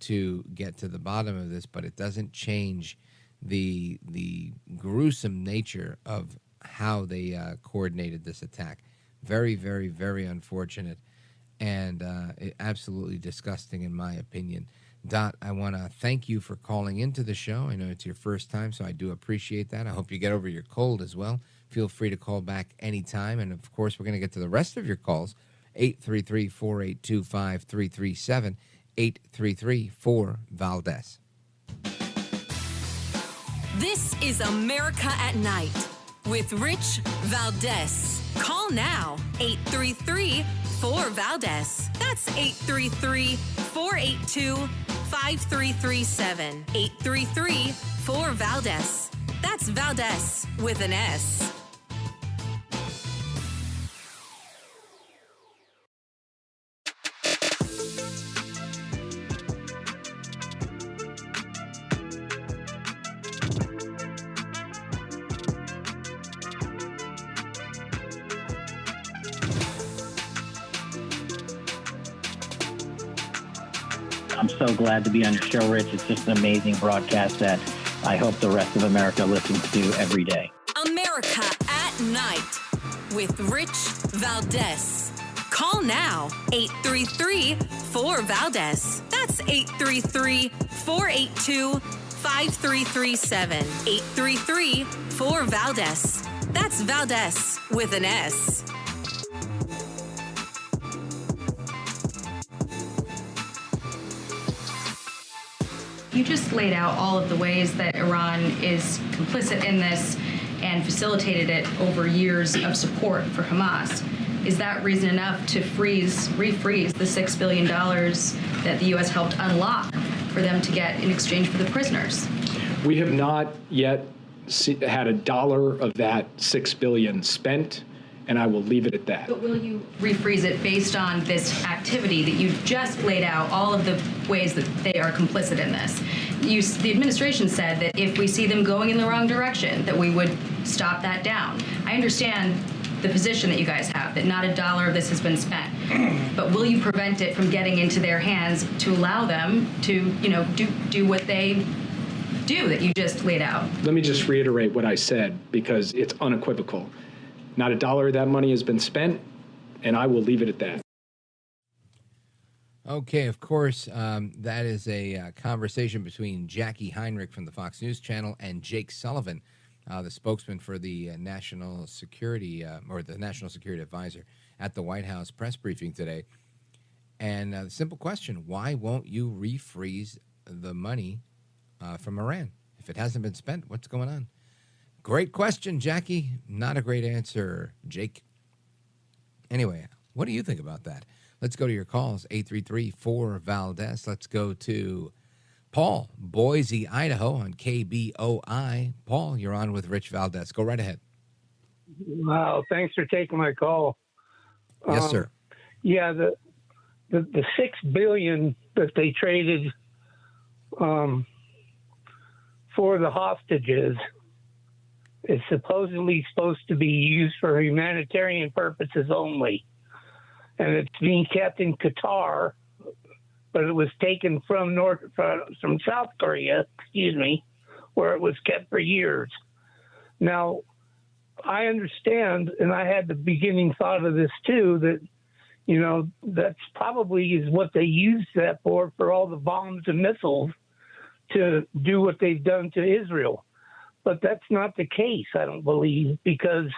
to get to the bottom of this, but it doesn't change the gruesome nature of how they coordinated this attack. Very, very, very unfortunate and absolutely disgusting in my opinion. Dot, I want to thank you for calling into the show. I know it's your first time, so I do appreciate that. I hope you get over your cold as well. Feel free to call back anytime. And, of course, we're going to get to the rest of your calls, 833-482-5337, 833-4-VALDEZ. This is America at Night with Rich Valdez. Call now, 833-4-VALDEZ. That's 833-482-5337. 833-4-VALDEZ. That's Valdez with an S. I'm so glad to be on your show, Rich. It's just an amazing broadcast that I hope the rest of America listens to every day. America at Night with Rich Valdez. Call now, 833-4-VALDEZ. That's 833-482-5337. 833-4-VALDEZ. That's Valdez with an S. You just laid out all of the ways that Iran is complicit in this and facilitated it over years of support for Hamas. Is that reason enough to refreeze the $6 billion that the U.S. helped unlock for them to get in exchange for the prisoners? We have not yet had a dollar of that $6 billion spent, and I will leave it at that. But will you refreeze it based on this activity that you just laid out, all of the ways that they are complicit in this? The administration said that if we see them going in the wrong direction, that we would stop that down. I understand the position that you guys have, that not a dollar of this has been spent. But will you prevent it from getting into their hands to allow them to, do what they do that you just laid out? Let me just reiterate what I said, because it's unequivocal. Not a dollar of that money has been spent, and I will leave it at that. Okay, of course, that is a conversation between Jackie Heinrich from the Fox News Channel and Jake Sullivan, the spokesman for the National Security, or the National Security Advisor at the White House press briefing today. And the simple question, why won't you refreeze the money from Iran? If it hasn't been spent, what's going on? Great question, Jackie. Not a great answer, Jake. Anyway, what do you think about that? Let's go to your calls, 833-4-VALDEZ. Let's go to Paul, Boise, Idaho, on KBOI. Paul, you're on with Rich Valdez. Go right ahead. Wow, thanks for taking my call. Yes, sir. Yeah, the $6 billion that they traded for the hostages is supposedly supposed to be used for humanitarian purposes only. And it's being kept in Qatar, but it was taken from South Korea, where it was kept for years. Now, I understand, and I had the beginning thought of this too, that, that's probably is what they used that for all the bombs and missiles to do what they've done to Israel. But that's not the case, I don't believe, because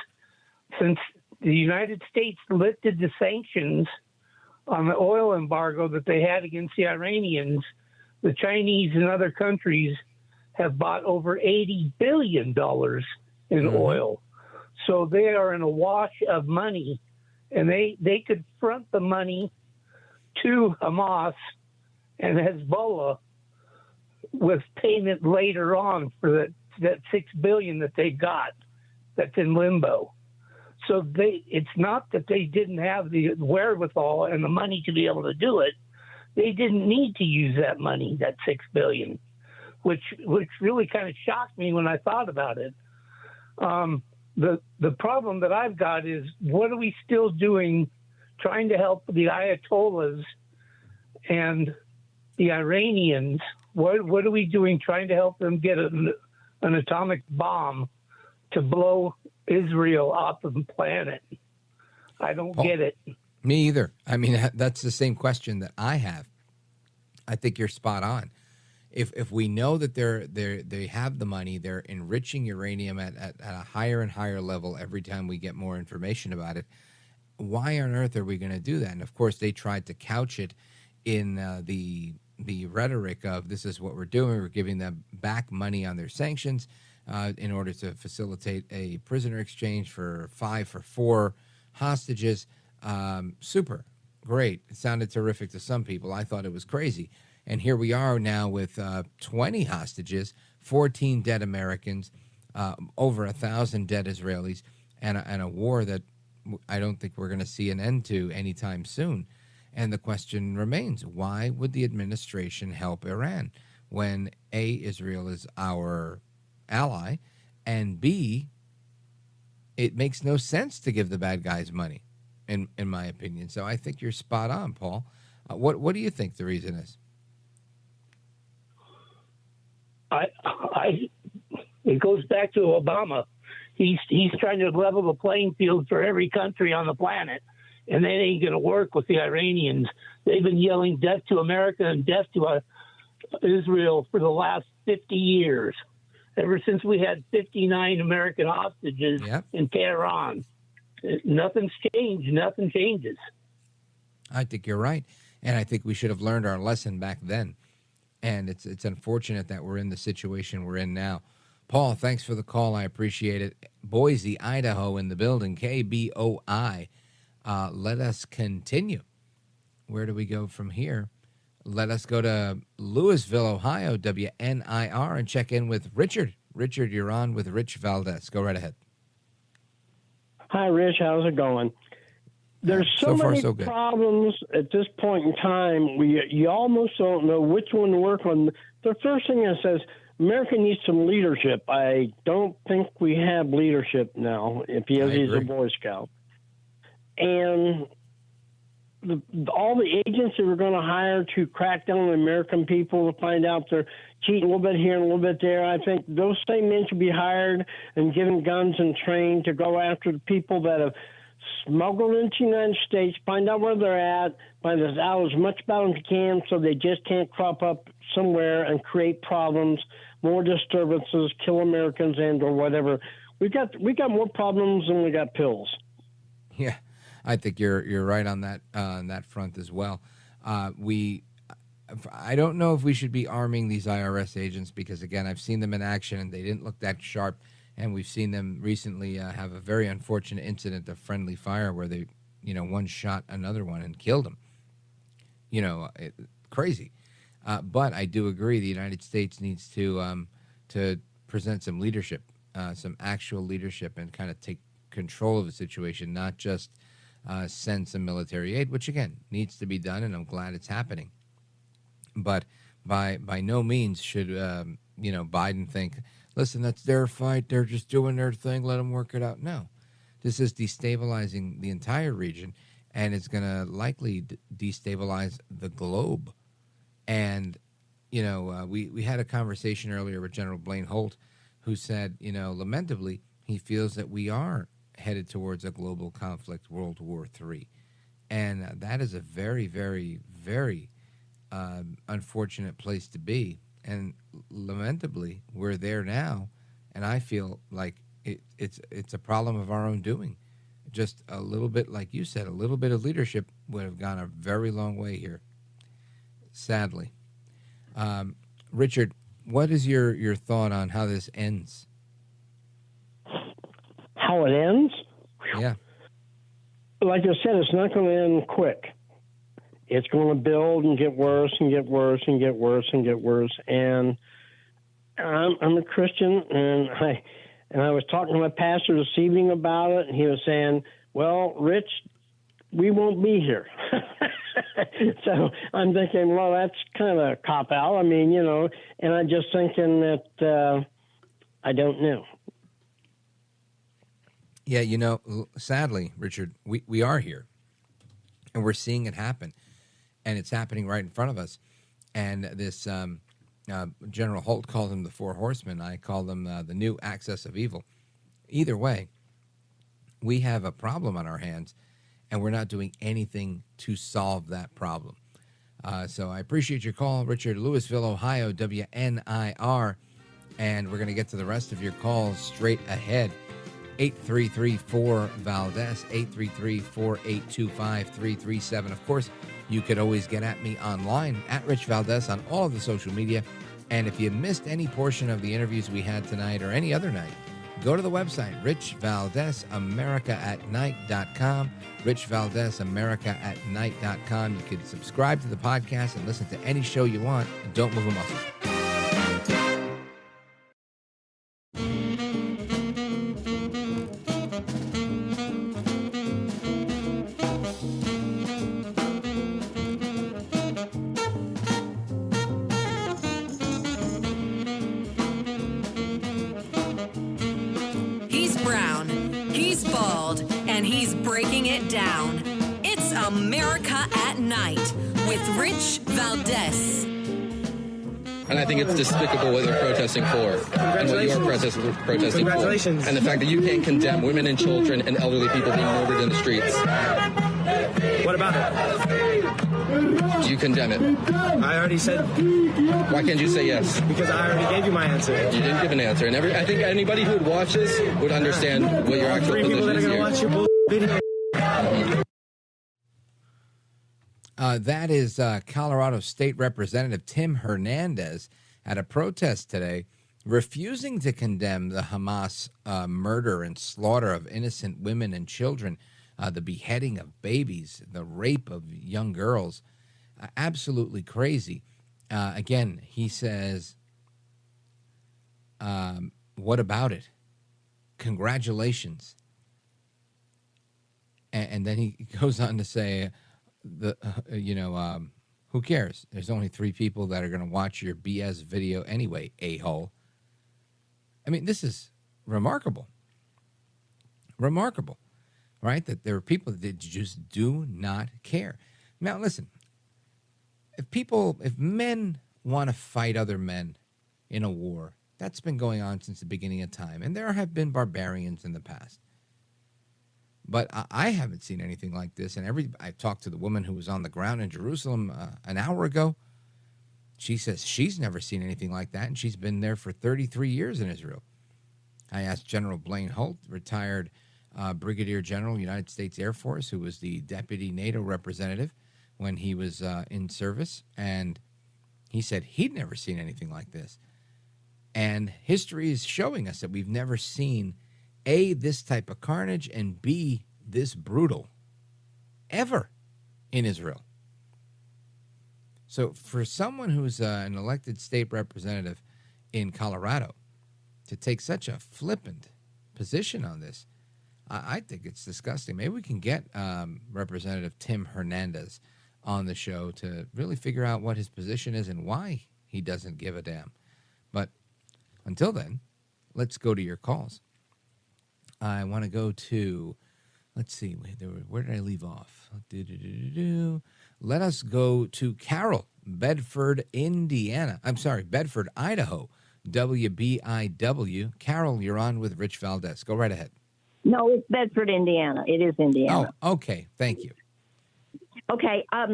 since the United States lifted the sanctions on the oil embargo that they had against the Iranians, the Chinese and other countries have bought over $80 billion in oil. So they are in a wash of money, and they could front the money to Hamas and Hezbollah with payment later on for that $6 billion that they got that's in limbo. So it's not that they didn't have the wherewithal and the money to be able to do it. They didn't need to use that money, that $6 billion, which really kind of shocked me when I thought about it. The problem that I've got is, what are we still doing trying to help the Ayatollahs and the Iranians? What are we doing trying to help them get an atomic bomb to blow Israel off the planet? I don't get it. Me either. I mean, that's the same question that I have. I think you're spot on. If we know that they have the money, they're enriching uranium at a higher and higher level every time we get more information about it, why on earth are we going to do that? And of course, they tried to couch it in the rhetoric of, this is what we're doing. We're giving them back money on their sanctions in order to facilitate a prisoner exchange for 5 for 4 hostages. Super great. It sounded terrific to some people. I thought it was crazy. And here we are now with 20 hostages, 14 dead Americans, over 1,000 dead Israelis, and a war that I don't think we're going to see an end to anytime soon. And the question remains, why would the administration help Iran when A, Israel is our ally, and B, it makes no sense to give the bad guys money, in my opinion. So I think you're spot on, Paul. What do you think the reason is? It goes back to Obama. He's trying to level the playing field for every country on the planet, and that ain't going to work with the Iranians. They've been yelling death to America and death to Israel for the last 50 years, ever since we had 59 American hostages in Tehran. Nothing's changed. Nothing changes. I think you're right, and I think we should have learned our lesson back then. And it's unfortunate that we're in the situation we're in now. Paul, thanks for the call. I appreciate it. Boise, Idaho in the building, KBOI. Let us continue. Where do we go from here? Let us go to Louisville, Ohio, WNIR, and check in with Richard. Richard, you're on with Rich Valdez. Go right ahead. Hi, Rich. How's it going? There's so many problems at this point in time. You almost don't know which one to work on. The first thing that says, America needs some leadership. I don't think we have leadership now, if he's a Boy Scout. And all the agents that we're going to hire to crack down on American people to find out they're cheating a little bit here and a little bit there, I think those same men should be hired and given guns and trained to go after the people that have smuggled into the United States, find out where they're at, find out as much about them as you can so they just can't crop up somewhere and create problems, more disturbances, kill Americans and or whatever. We got more problems than we got pills. Yeah, I think you're right on that front as well. I don't know if we should be arming these IRS agents because, again, I've seen them in action and they didn't look that sharp. And we've seen them recently have a very unfortunate incident of friendly fire where they, one shot another one and killed him. Crazy. But I do agree the United States needs to present some leadership, some actual leadership, and kind of take control of the situation, not just send some military aid, which, again, needs to be done, and I'm glad it's happening. But by no means should, Biden think, listen, that's their fight. They're just doing their thing. Let them work it out. No, this is destabilizing the entire region, and it's going to likely destabilize the globe. And, we had a conversation earlier with General Blaine Holt, who said, lamentably, he feels that we are headed towards a global conflict, World War III. And that is a very, very, very unfortunate place to be. And lamentably, we're there now. And I feel like it's a problem of our own doing. Just a little bit, like you said, a little bit of leadership would have gone a very long way here, sadly. Richard, what is your thought on how this ends? How it ends? Yeah. Like I said, it's not going to end quick. It's going to build and get worse and get worse and get worse and get worse. And I'm a Christian, and I was talking to my pastor this evening about it, and he was saying, well, Rich, we won't be here. So I'm thinking, well, that's kind of a cop-out. I mean, and I'm just thinking that I don't know. Yeah, sadly, Richard, we are here, and we're seeing it happen, and it's happening right in front of us. And this General Holt called them the Four Horsemen. I call them the new axis of evil. Either way, we have a problem on our hands, and we're not doing anything to solve that problem. So I appreciate your call, Richard. Louisville, Ohio, WNIR. And we're going to get to the rest of your calls straight ahead. 833-4-VALDEZ, 833-4825-337. Of course, you could always get at me online, at Rich Valdez, on all of the social media. And if you missed any portion of the interviews we had tonight or any other night, go to the website, richvaldezamericaatnight.com, richvaldezamericaatnight.com. You can subscribe to the podcast and listen to any show you want. And don't move a muscle. Down. It's America at Night with Rich Valdez. And I think it's despicable what they're protesting for and what you're protesting for. And the fact that you can't condemn women and children and elderly people being murdered in the streets. What about it? Do you condemn it? I already said. Why can't you say yes? Because I already gave you my answer. You didn't give an answer. And I think anybody who would watch this would understand what your actual position is here. 3 people that are going to watch your video. That is Colorado State Representative Tim Hernandez at a protest today, refusing to condemn the Hamas murder and slaughter of innocent women and children, the beheading of babies, the rape of young girls. Absolutely crazy. Again, he says, what about it? Congratulations. And then he goes on to say, who cares? There's only 3 people that are going to watch your BS video anyway, a-hole. I mean, this is remarkable. Remarkable, right? That there are people that just do not care. Now, listen, if men want to fight other men in a war, that's been going on since the beginning of time. And there have been barbarians in the past. But I haven't seen anything like this. And I talked to the woman who was on the ground in Jerusalem an hour ago. She says she's never seen anything like that, and she's been there for 33 years in Israel. I asked General Blaine Holt, retired Brigadier General, United States Air Force, who was the deputy NATO representative when he was in service, and he said he'd never seen anything like this. And history is showing us that we've never seen A, this type of carnage, and B, this brutal, ever in Israel. So for someone who's an elected state representative in Colorado to take such a flippant position on this, I think it's disgusting. Maybe we can get Representative Tim Hernandez on the show to really figure out what his position is and why he doesn't give a damn. But until then, let's go to your calls. I want to go to, let's see, where did I leave off? Let us go to Carol, Bedford, Indiana. I'm sorry, Bedford, Idaho. WBIW. Carol, you're on with Rich Valdez. Go right ahead. No, it's Bedford, Indiana. It is Indiana. Oh, okay. Thank you. Okay, I've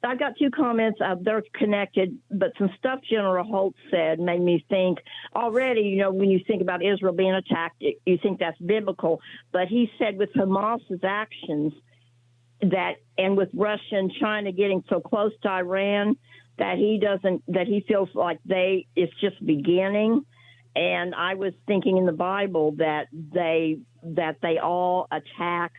got two comments. They're connected, but some stuff General Holt said made me think already, you know, when you think about Israel being attacked, you think that's biblical. But he said with Hamas's actions that, and with Russia and China getting so close to Iran, that he feels like it's just beginning. And I was thinking in the Bible that they all attack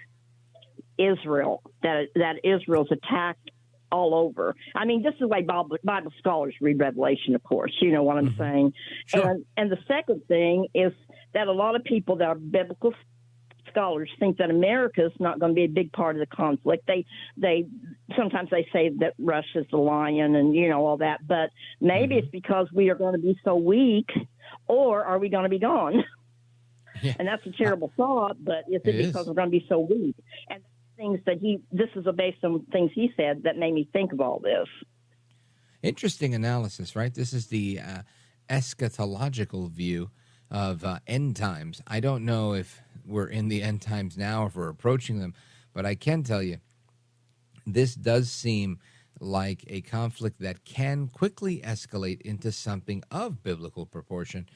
Israel, that Israel's attacked all over. I mean, this is the way Bible scholars read Revelation, of course. You know what I'm saying? Sure. And the second thing is that a lot of people that are biblical scholars think that America is not going to be a big part of the conflict. They sometimes they say that Russia's the lion and, you know, all that. But maybe it's because we are going to be so weak, or are we going to be gone? Yeah. And that's a terrible thought, but is it because we're going to be so weak? And things that this is based on things he said that made me think of all this. Interesting analysis, right? This is the eschatological view of end times. I don't know if we're in the end times now or if we're approaching them, but I can tell you this does seem like a conflict that can quickly escalate into something of biblical proportion.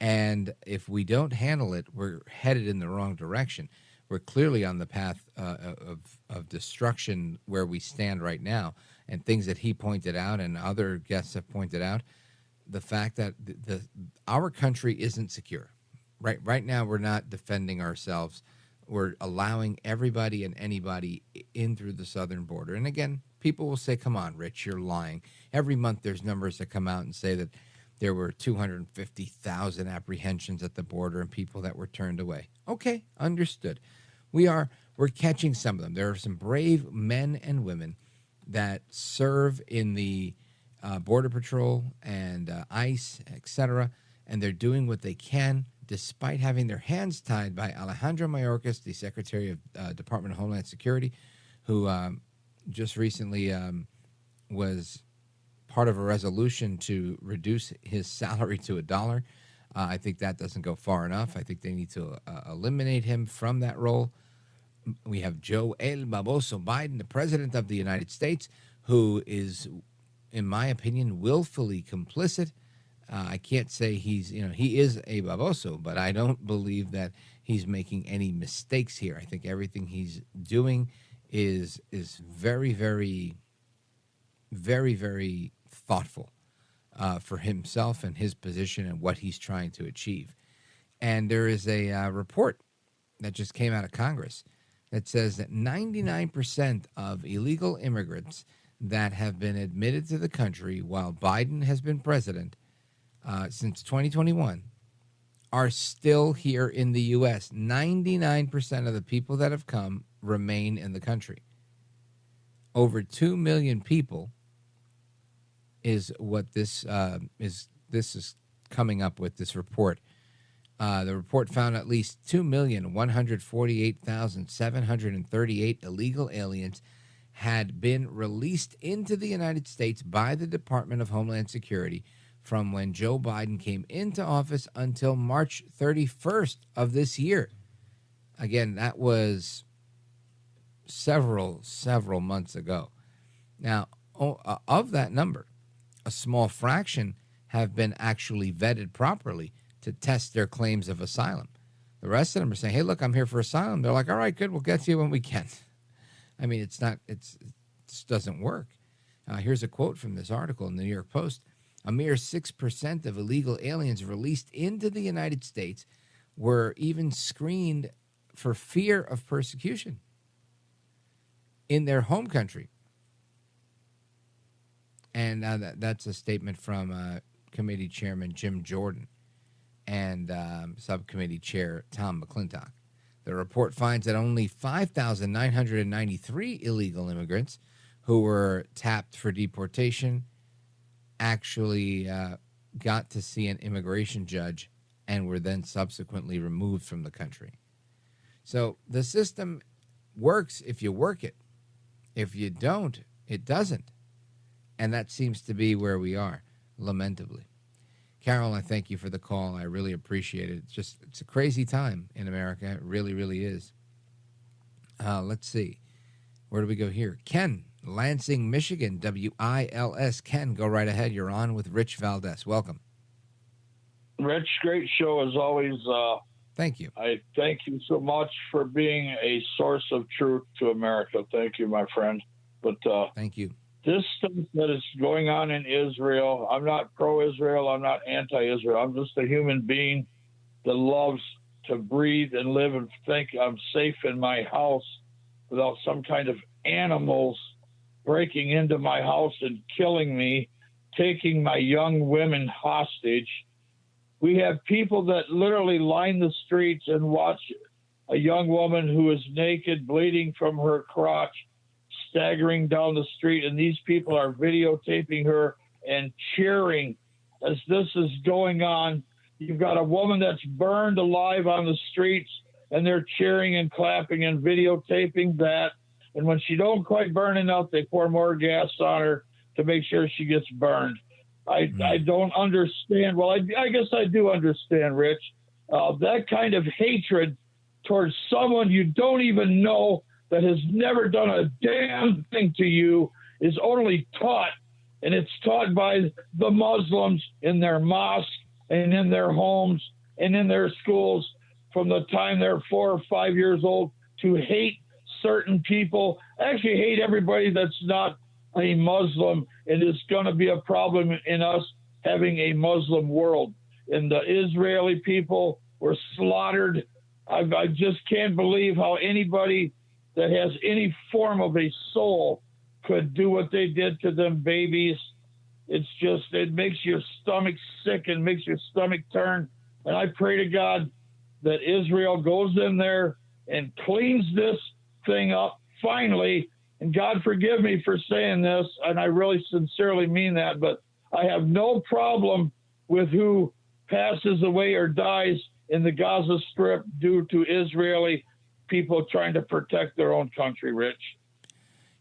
And if we don't handle it, we're headed in the wrong direction. We're clearly on the path of destruction where we stand right now. And things that he pointed out and other guests have pointed out, the fact that our country isn't secure. Right now, we're not defending ourselves. We're allowing everybody and anybody in through the southern border. And again, people will say, come on, Rich, you're lying. Every month there's numbers that come out and say that there were 250,000 apprehensions at the border and people that were turned away. Okay, understood. We're catching some of them. There are some brave men and women that serve in the Border Patrol and ICE, etc., and they're doing what they can despite having their hands tied by Alejandro Mayorkas, the Secretary of Department of Homeland Security, who just recently was part of a resolution to reduce his salary to $1. I think that doesn't go far enough. I think they need to eliminate him from that role. We have Joe El Baboso Biden, the President of the United States, who is, in my opinion, willfully complicit. I can't say he is a baboso, but I don't believe that he's making any mistakes here. I think everything he's doing is very, very, very, very thoughtful for himself and his position and what he's trying to achieve. And there is a report that just came out of Congress that says that 99% of illegal immigrants that have been admitted to the country while Biden has been president since 2021 are still here in the U.S. 99% of the people that have come remain in the country. Over 2 million people is what this is coming up with, this report. The report found at least 2,148,738 illegal aliens had been released into the United States by the Department of Homeland Security from when Joe Biden came into office until March 31st of this year. Again, that was several months ago. Now, of that number, a small fraction have been actually vetted properly to test their claims of asylum. The rest of them are saying, hey, look, I'm here for asylum. They're like, all right, good, we'll get to you when we can. I mean, it just doesn't work. Here's a quote from this article in the New York Post. A mere 6% of illegal aliens released into the United States were even screened for fear of persecution in their home country. And that's a statement from Committee Chairman Jim Jordan and Subcommittee Chair Tom McClintock. The report finds that only 5,993 illegal immigrants who were tapped for deportation actually got to see an immigration judge and were then subsequently removed from the country. So the system works if you work it. If you don't, it doesn't. And that seems to be where we are, lamentably. Carol, I thank you for the call. I really appreciate it. It's a crazy time in America. It really, really is. Let's see. Where do we go here? Ken, Lansing, Michigan, WILS. Ken, go right ahead. You're on with Rich Valdez. Welcome. Rich, great show as always. Thank you. I thank you so much for being a source of truth to America. Thank you, my friend. But thank you. This stuff that is going on in Israel, I'm not pro-Israel. I'm not anti-Israel. I'm just a human being that loves to breathe and live and think I'm safe in my house without some kind of animals breaking into my house and killing me, taking my young women hostage. We have people that literally line the streets and watch a young woman who is naked, bleeding from her crotch, staggering down the street, and these people are videotaping her and cheering as this is going on. You've got a woman that's burned alive on the streets, and they're cheering and clapping and videotaping that. And when she don't quite burn enough, they pour more gas on her to make sure she gets burned. I don't understand. Well, I guess I do understand, Rich. That kind of hatred towards someone you don't even know that has never done a damn thing to you is only taught, and it's taught by the Muslims in their mosques and in their homes and in their schools from the time they're 4 or 5 years old to hate certain people, actually hate everybody that's not a Muslim, and it's going to be a problem in us having a Muslim world. And the Israeli people were slaughtered. I just can't believe how anybody that has any form of a soul could do what they did to them babies. It's just, it makes your stomach sick and makes your stomach turn. And I pray to God that Israel goes in there and cleans this thing up finally. And God forgive me for saying this, and I really sincerely mean that, but I have no problem with who passes away or dies in the Gaza Strip due to Israeli people trying to protect their own country, Rich.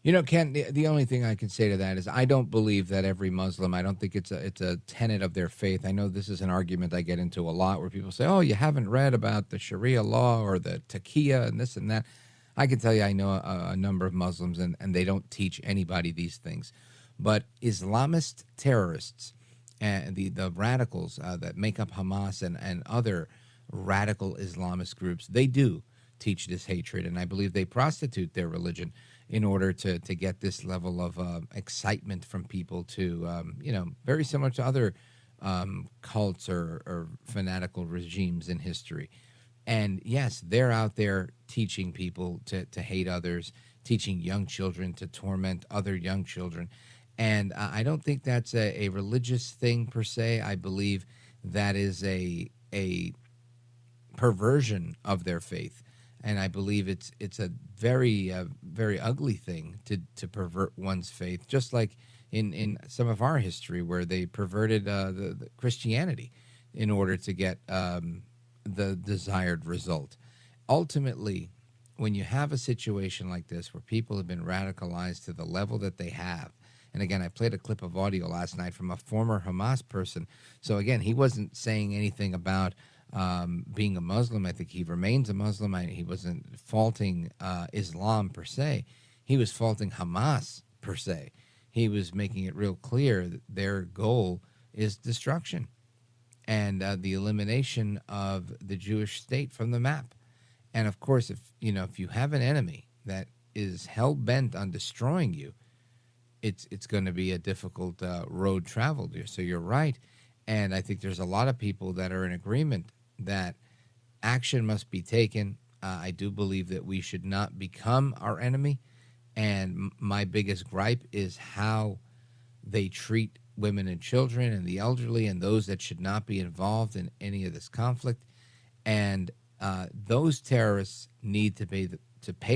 You know, Ken, the only thing I can say to that is I don't believe that every Muslim, I don't think it's a tenet of their faith. I know this is an argument I get into a lot where people say, oh, you haven't read about the Sharia law or the taqiyya and this and that. I can tell you I know a number of Muslims, and they don't teach anybody these things. But Islamist terrorists and the radicals that make up Hamas and other radical Islamist groups, they do teach this hatred, and I believe they prostitute their religion in order to get this level of excitement from people to, very similar to other cults or fanatical regimes in history. And yes, they're out there teaching people to hate others, teaching young children to torment other young children. And I don't think that's a religious thing per se. I believe that is a perversion of their faith. And I believe it's a very, very ugly thing to pervert one's faith, just like in some of our history where they perverted the Christianity in order to get the desired result. Ultimately, when you have a situation like this where people have been radicalized to the level that they have, and again, I played a clip of audio last night from a former Hamas person. So again, he wasn't saying anything about being a Muslim. I think he remains a Muslim. He wasn't faulting Islam per se. He was faulting Hamas per se. He was making it real clear that their goal is destruction and the elimination of the Jewish state from the map. And of course, if you have an enemy that is hell-bent on destroying you, it's going to be a difficult road traveled here. So you're right. And I think there's a lot of people that are in agreement that action must be taken. I do believe that we should not become our enemy. And my biggest gripe is how they treat women and children and the elderly and those that should not be involved in any of this conflict. And those terrorists need to pay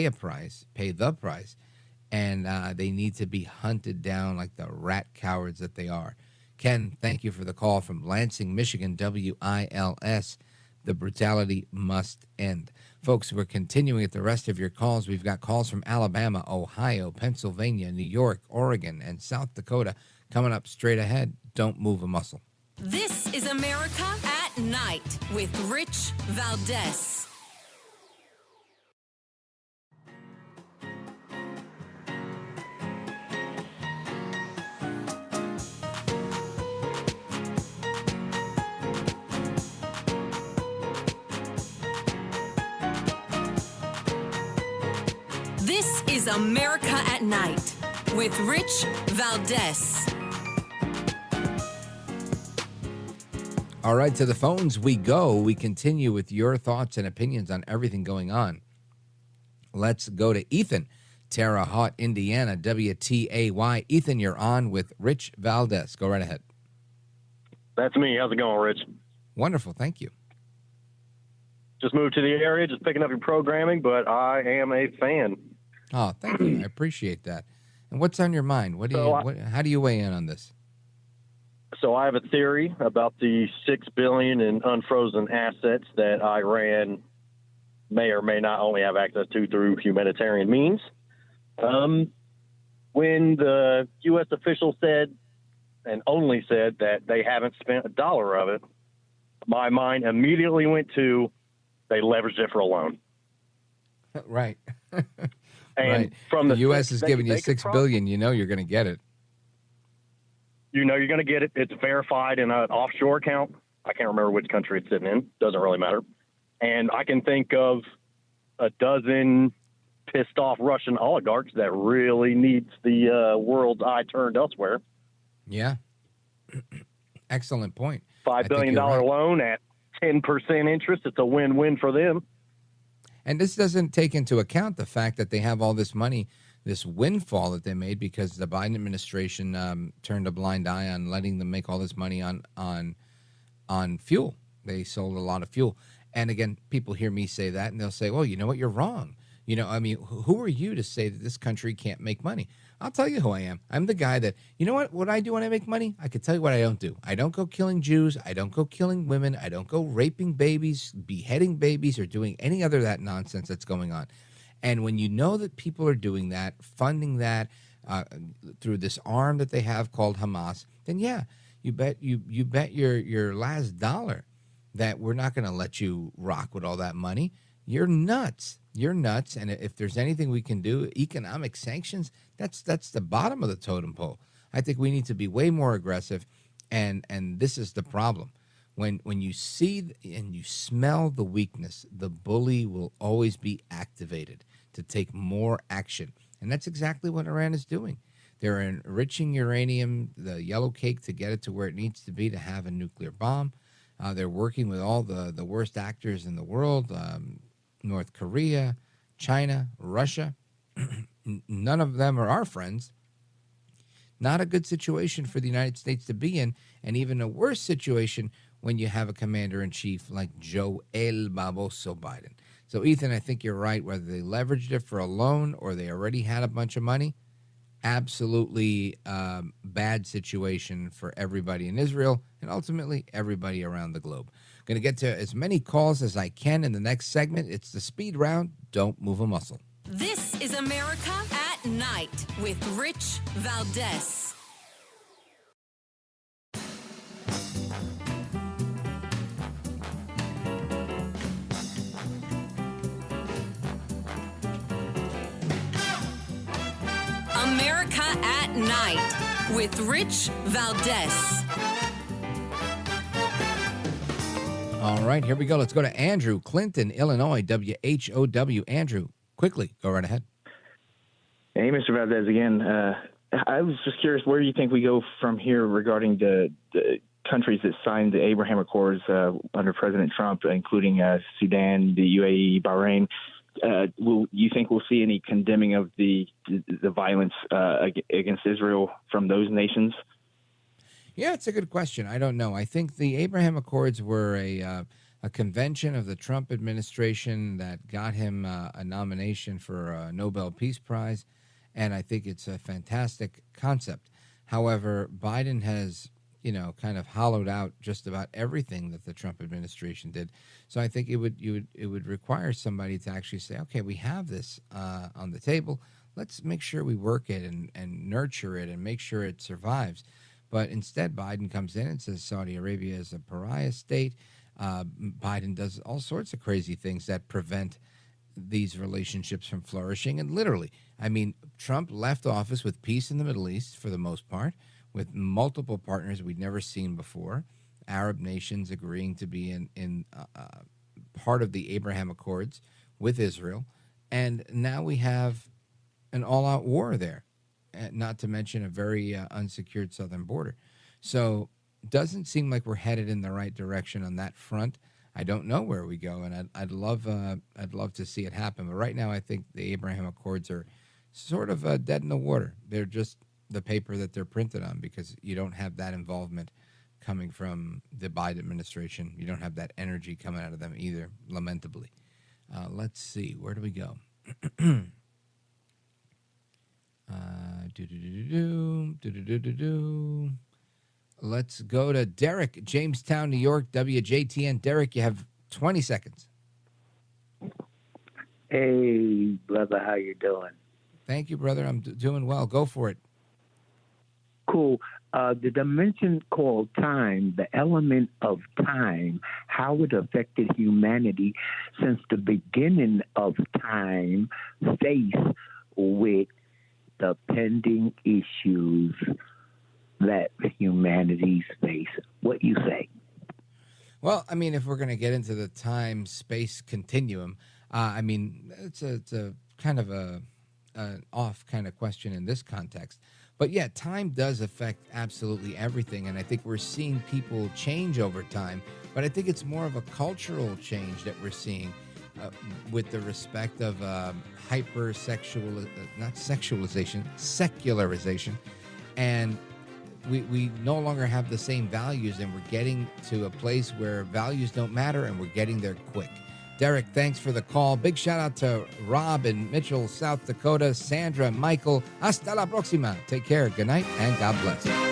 the price, and they need to be hunted down like the rat cowards that they are. Ken, thank you for the call from Lansing, Michigan, WILS. The brutality must end. Folks, we're continuing with the rest of your calls. We've got calls from Alabama, Ohio, Pennsylvania, New York, Oregon, and South Dakota. Coming up straight ahead, don't move a muscle. This is America at Night with Rich Valdez. This is America at Night with Rich Valdez. All right, to the phones we go. We continue with your thoughts and opinions on everything going on. Let's go to Ethan, Terre Haute, Indiana, WTAY. Ethan, you're on with Rich Valdez. Go right ahead. That's me. How's it going, Rich? Wonderful. Thank you. Just moved to the area, just picking up your programming, but I am a fan. Oh, thank you. I appreciate that. And what's on your mind? How do you weigh in on this? So I have a theory about the $6 billion in unfrozen assets that Iran may or may not only have access to through humanitarian means. When the U.S. official said, and only said, that they haven't spent a dollar of it, my mind immediately went to they leveraged it for a loan. Right. And right. from the U.S. is giving you $6 billion, you know you're going to get it. You know you're going to get it. It's verified in an offshore account. I can't remember which country it's sitting in. Doesn't really matter. And I can think of a dozen pissed off Russian oligarchs that really needs the world's eye turned elsewhere. Yeah. Excellent point. $5 billion loan at 10% interest. It's a win-win for them. And this doesn't take into account the fact that they have all this money, this windfall that they made because the Biden administration turned a blind eye on letting them make all this money on fuel. They sold a lot of fuel. And again, people hear me say that and they'll say, well, you know what? You're wrong. You know, I mean, who are you to say that this country can't make money? I'll tell you who I am. I'm the guy that, you know what I do when I make money? I can tell you what I don't do. I don't go killing Jews. I don't go killing women. I don't go raping babies, beheading babies, or doing any other of that nonsense that's going on. And when you know that people are doing that, funding that through this arm that they have called Hamas, then yeah, you bet your last dollar that we're not going to let you rock with all that money. You're nuts. You're nuts. And if there's anything we can do, economic sanctions, that's the bottom of the totem pole. I think we need to be way more aggressive. And this is the problem. When you see and you smell the weakness, the bully will always be activated to take more action. And that's exactly what Iran is doing. They're enriching uranium, the yellow cake, to get it to where it needs to be to have a nuclear bomb. They're working with all the worst actors in the world, North Korea, China, Russia. None of them are our friends. Not a good situation for the United States to be in, and even a worse situation when you have a commander-in-chief like Joe El Baboso Biden. So, Ethan, I think you're right. Whether they leveraged it for a loan or they already had a bunch of money, absolutely bad situation for everybody in Israel and ultimately everybody around the globe. Going to get to as many calls as I can in the next segment. It's the speed round. Don't move a muscle. This is America at Night with Rich Valdez. America at Night with Rich Valdez. All right, here we go. Let's go to Andrew, Clinton, Illinois, WHOW. Andrew, quickly, go right ahead. Hey, Mr. Valdez, again. I was just curious, where do you think we go from here regarding the countries that signed the Abraham Accords under President Trump, including Sudan, the UAE, Bahrain? Will you think we'll see any condemning of the violence against Israel from those nations? Yeah, it's a good question. I don't know. I think the Abraham Accords were a convention of the Trump administration that got him a nomination for a Nobel Peace Prize, and I think it's a fantastic concept. However, Biden has, kind of hollowed out just about everything that the Trump administration did. So I think it would require somebody to actually say, okay, we have this on the table. let's make sure we work it and nurture it and make sure it survives. But instead, Biden comes in and says Saudi Arabia is a pariah state. Biden does all sorts of crazy things that prevent these relationships from flourishing. And literally, I mean, Trump left office with peace in the Middle East for the most part, with multiple partners we'd never seen before, Arab nations agreeing to be in part of the Abraham Accords with Israel. And now we have an all-out war there, not to mention a very unsecured southern border. So it doesn't seem like we're headed in the right direction on that front. I don't know where we go, and I'd love to see it happen. But right now, I think the Abraham Accords are sort of dead in the water. They're just the paper that they're printed on, because you don't have that involvement coming from the Biden administration. You don't have that energy coming out of them either, lamentably. Let's see. Where do we go? Let's go to Derek, Jamestown, New York, WJTN. Derek, you have 20 seconds. Hey, brother, how you doing? Thank you, brother. I'm doing well. Go for it. Cool. The dimension called time, the element of time, how it affected humanity since the beginning of time, faced with the pending issues that humanities face. What you say? Well, I mean, if we're going to get into the time-space continuum, I mean, it's a kind of an off kind of question in this context. But yeah, time does affect absolutely everything, and I think we're seeing people change over time. But I think it's more of a cultural change that we're seeing with the respect of secularization, and we no longer have the same values, and we're getting to a place where values don't matter, and we're getting there quick. Derek, thanks for the call. Big shout out to Rob in Mitchell, South Dakota, Sandra, Michael. Hasta la próxima. Take care. Good night, and God bless.